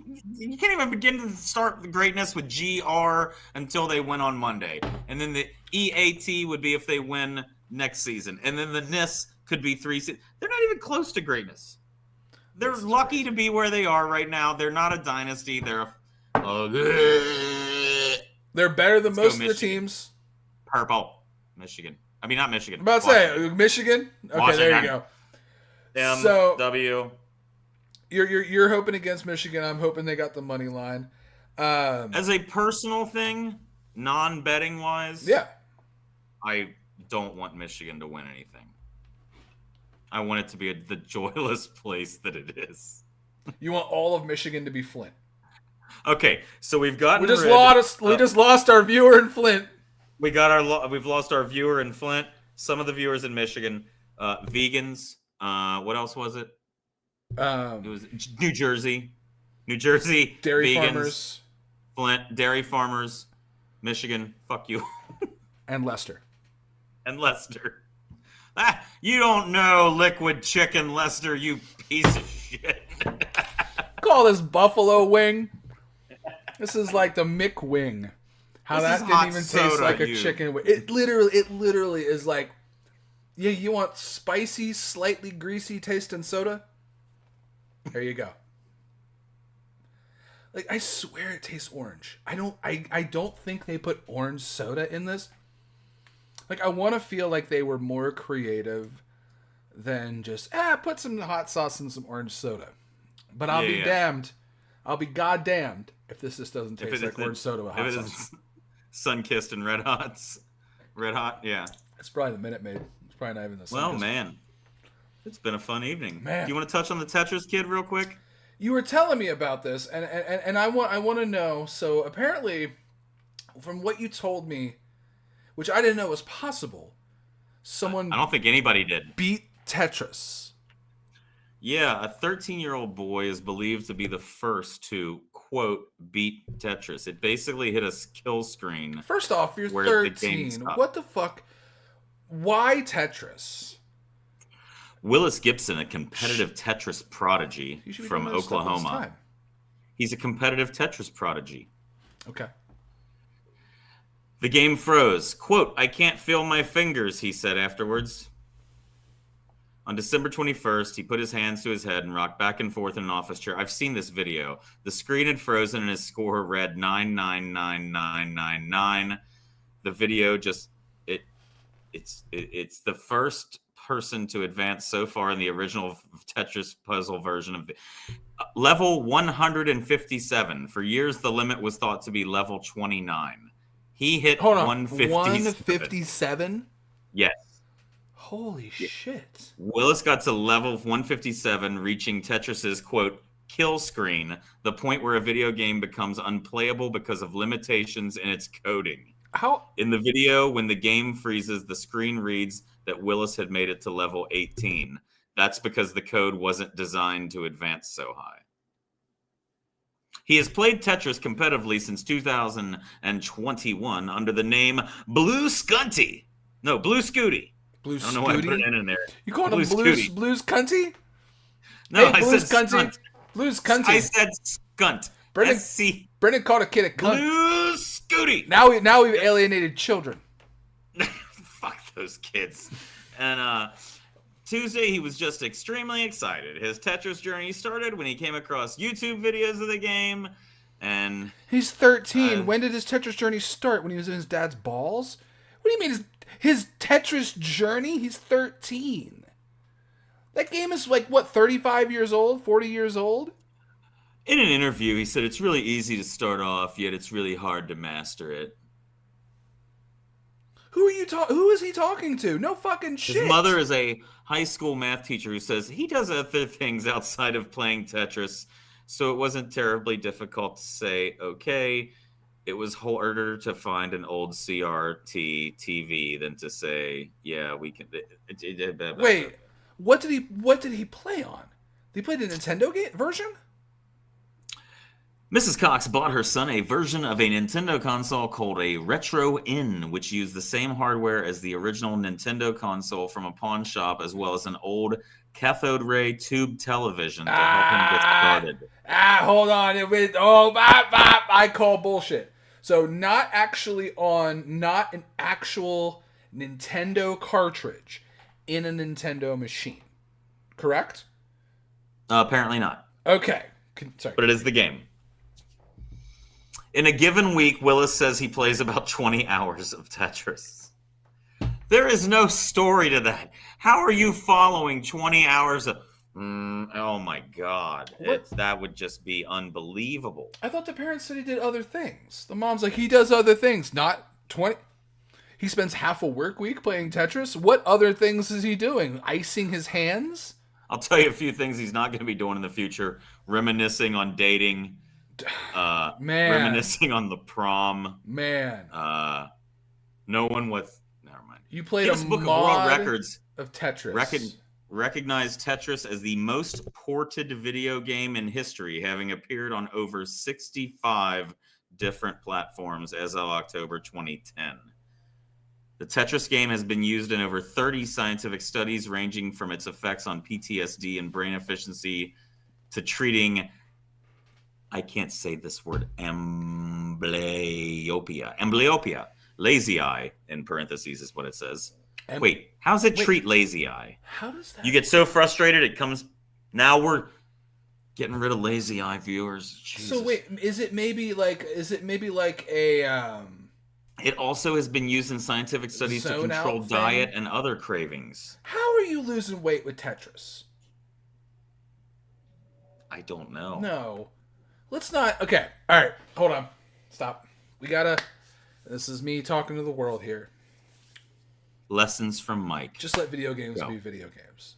can't even begin to start the greatness with GR until they win on Monday. And then the EAT would be if they win next season. And then the NIS could be 3 seasons. They're not even close to greatness. They're lucky to be where they are right now. They're not a dynasty. They're better than most of the teams. Purple. Michigan. I mean, not Michigan. I'm about to say, Michigan? Okay, Washington. there you go. So MW. you're hoping against Michigan. I'm hoping they got the money line. As a personal thing, non-betting wise, Yeah. I don't want Michigan to win anything. I want it to be the joyless place that it is. You want all of Michigan to be Flint. Okay, so we've gotten We just lost our viewer in Flint. we've lost our viewer in Flint. Some of the viewers in Michigan, vegans. What else was it? It was New Jersey, Dairy vegans, farmers, Flint, dairy farmers, Michigan. Fuck you, and Leicester. and Leicester. You don't know liquid chicken, Leicester. You piece of shit. Call this buffalo wing. This is like the McWing. How This that is didn't hot even taste soda, like a you. chicken wing. It literally is like, yeah, you want spicy, slightly greasy taste in soda? There you go. Like, I swear it tastes orange. I don't think they put orange soda in this. Like, I want to feel like they were more creative than just, put some hot sauce and some orange soda. But I'll be damned. I'll be goddamned if this just doesn't taste like orange soda with hot sauce. Sun-kissed and red hot, yeah. It's probably the Minute Maid. It's probably not even the Well, Sun-Kissed. man, it's been a fun evening. Man. Do you want to touch on the Tetris kid real quick? You were telling me about this, and I want to know. So apparently, from what you told me, which I didn't know was possible, someone I don't think anybody did. beat Tetris. Yeah, a 13-year-old boy is believed to be the first to, quote, beat Tetris. It basically hit a kill screen. First off, you're where the game 13. stopped. What the fuck? Why Tetris? Willis Gibson, a competitive Tetris prodigy You should be from doing this stuff all this Oklahoma. time. He's a competitive Tetris prodigy. Okay. The game froze. Quote, I can't feel my fingers, he said afterwards. On December 21st, he put his hands to his head and rocked back and forth in an office chair. I've seen this video. The screen had frozen and his score read 999999. The video just it's the first person to advance so far in the original Tetris puzzle version of the level 157. For years the limit was thought to be level 29. He hit 157. 157? Yes. Holy shit. Willis got to level 157, reaching Tetris's, quote, kill screen, the point where a video game becomes unplayable because of limitations in its coding. How? In the video, when the game freezes, the screen reads that Willis had made it to level 18. That's because the code wasn't designed to advance so high. He has played Tetris competitively since 2021 under the name Blue Scooty. No, Blue Scooty. Blue I don't know why I put an N in there. You calling him Scooty. Blues Cunty? No, hey, I Blues said Cunty. skunt. Blues Cunty. I said skunt. Brendan- SC. Brendan called a kid a cunt. Blue Scooty. Now we've alienated children. Fuck those kids. And Tuesday, he was just extremely excited. His Tetris journey started when he came across YouTube videos of the game. And He's 13. When did his Tetris journey start? When he was in his dad's balls? What do you mean his Tetris journey? He's 13. That game is like, what, 35 years old? 40 years old? in an interview, he said it's really easy to start off, yet it's really hard to master it. Who is he talking to? No fucking shit. His mother is a high school math teacher who says he does other things outside of playing Tetris, so it wasn't terribly difficult to say, okay. It was harder to find an old CRT TV than to say, yeah, we can. Wait, what did he play on? Did he play the Nintendo version? Mrs. Cox bought her son a version of a Nintendo console called a Retro Inn, which used the same hardware as the original Nintendo console from a pawn shop, as well as an old cathode ray tube television to help him get started. Hold on. I call bullshit. So not an actual Nintendo cartridge in a Nintendo machine. Correct? Apparently not. Okay. Sorry. But it is the game. In a given week, Willis says he plays about 20 hours of Tetris. There is no story to that. How are you following 20 hours of... oh my God. That would just be unbelievable. I thought the parents said he did other things. The mom's like, he does other things, not 20. He spends half a work week playing Tetris. What other things is he doing? Icing his hands? I'll tell you a few things he's not going to be doing in the future. Reminiscing on dating. Man. Reminiscing on the prom. Man. No one with... Never mind. You played Guinness Book of World Records of Tetris. Recognized Tetris as the most ported video game in history, having appeared on over 65 different platforms as of October 2010. The Tetris game has been used in over 30 scientific studies, ranging from its effects on PTSD and brain efficiency to treating, I can't say this word, amblyopia. Lazy eye, in parentheses, is what it says. Wait, how does it treat lazy eye? How does that... You get so frustrated, it comes... Now we're getting rid of lazy eye viewers. Jesus. So wait, is it maybe like a... It also has been used in scientific studies to control diet and other cravings. How are you losing weight with Tetris? I don't know. No. Let's not... Okay, alright, hold on. Stop. We gotta... This is me talking to the world here. Lessons from Mike. Just let video games be video games.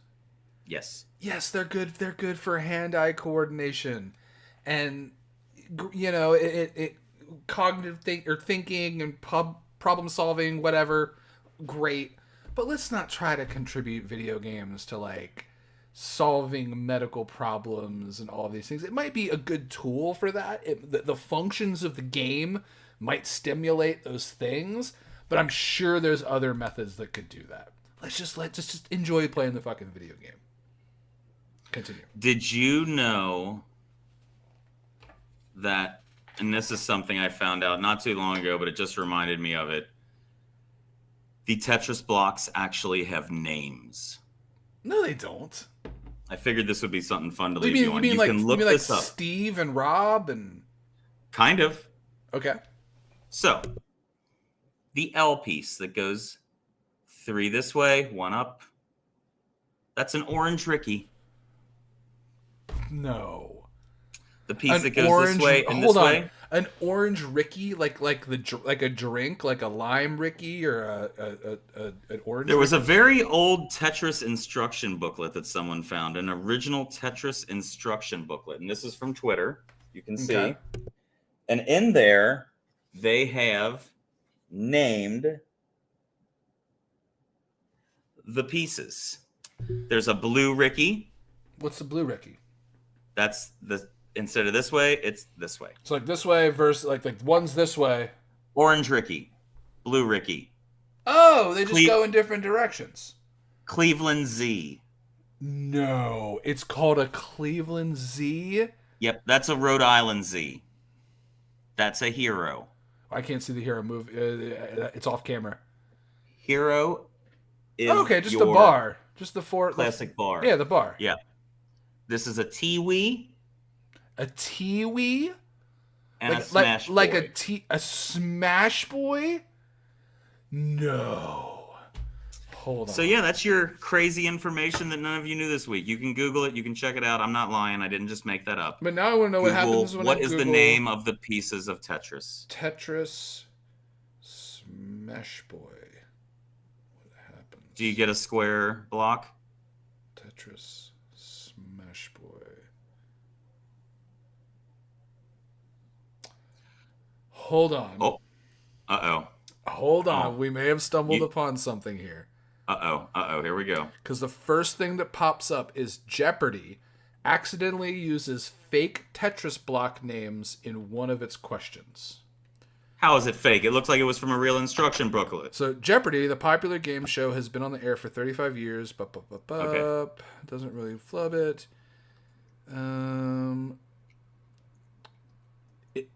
Yes. Yes, they're good. They're good for hand-eye coordination, and it cognitive thinking and problem solving, whatever. Great, but let's not try to contribute video games to like solving medical problems and all these things. It might be a good tool for that. The functions of the game might stimulate those things, but I'm sure there's other methods that could do that. Let's just enjoy playing the fucking video game. Continue. Did you know that, and this is something I found out not too long ago, but it just reminded me of it. The Tetris blocks actually have names. No, they don't. I figured this would be something fun to leave you on. You like, can look this up. Steve and Rob and... Kind of. Okay. So, the L piece that goes 3 this way, 1 up. That's an orange Ricky. No. The piece that goes this way and this way. An orange Ricky, like a drink, like a lime Ricky or an orange. There was a very old Tetris instruction booklet that someone found, an original Tetris instruction booklet, and this is from Twitter. You can see, okay. And in there they have named the pieces. There's a blue Ricky. What's the blue Ricky? That's the... Instead of this way, it's this way. So like this way versus like one's this way. Orange Ricky, blue Ricky. Oh, they just go in different directions. Cleveland Z. No, it's called a Cleveland Z? Yep, that's a Rhode Island Z. That's a Hero. I can't see the Hero move. It's off camera. Hero is just the bar. Just the classic bar. Yeah, the bar. Yeah. This is a Tiwi. A Tiwi? And a Smash Boy. Like a Smash Boy? No. Hold on. So yeah, that's your crazy information that none of you knew this week. You can Google it. You can check it out. I'm not lying. I didn't just make that up. But now I want to know what happens when I Google... What is the name of the pieces of Tetris? Tetris Smash Boy. What happens? Do you get a square block? Tetris Smash Boy. Hold on. Oh. Uh-oh. Hold on. We may have stumbled upon something here. Uh-oh. Here we go. Because the first thing that pops up is Jeopardy accidentally uses fake Tetris block names in one of its questions. How is it fake? It looks like it was from a real instruction booklet. So Jeopardy, the popular game show, has been on the air for 35 years. Okay. Doesn't really flub it.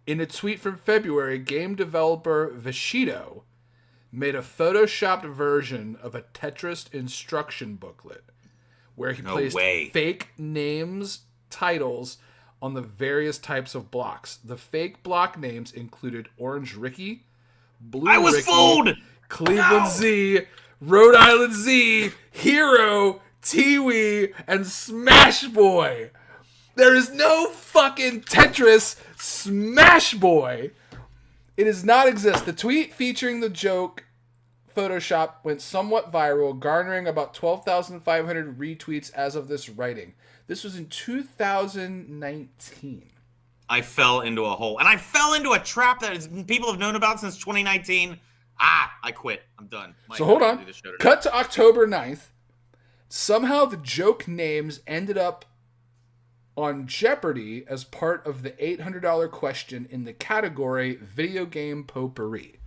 In a tweet from February, game developer Vishido made a photoshopped version of a Tetris instruction booklet where he placed fake names, titles on the various types of blocks. The fake block names included Orange Ricky, Blue Ricky, fooled! Cleveland Z, Rhode Island Z, Hero, Tiwi, and Smash Boy. There is no fucking Tetris Smash Boy. It does not exist. The tweet featuring the joke Photoshop went somewhat viral, garnering about 12,500 retweets as of this writing. This was in 2019. I fell into a hole. And I fell into a trap that people have known about since 2019. I quit. I'm done. So hold on. Cut to October 9th. Somehow the joke names ended up on Jeopardy as part of the $800 question in the category Video Game Potpourri.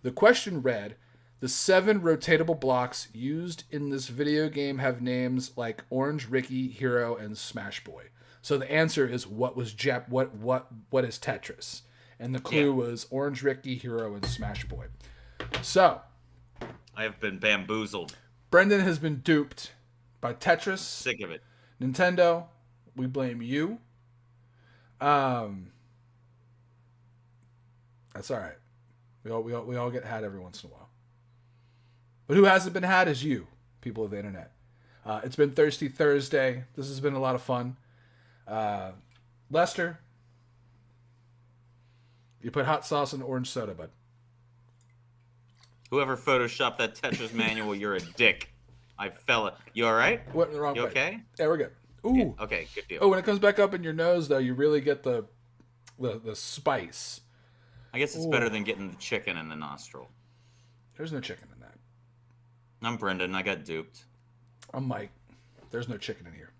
The question read, the 7 rotatable blocks used in this video game have names like Orange Ricky, Hero, and Smash Boy. So the answer is what is Tetris? And the clue was Orange Ricky, Hero, and Smash Boy. So I have been bamboozled. Brendan has been duped by Tetris. Sick of it. Nintendo, we blame you. That's all right. We all get had every once in a while. But who hasn't been had is you, people of the internet. It's been Thirsty Thursday. This has been a lot of fun. Lester, you put hot sauce in orange soda, bud. Whoever photoshopped that Tetris manual, you're a dick. I fell. You all right? Went in the wrong You way. okay? Yeah, we're good. Ooh. Yeah, okay, good deal. Oh, when it comes back up in your nose, though, you really get the spice. I guess it's better than getting the chicken in the nostril. There's no chicken in that. I'm Brendan. I got duped. I'm Mike. There's no chicken in here.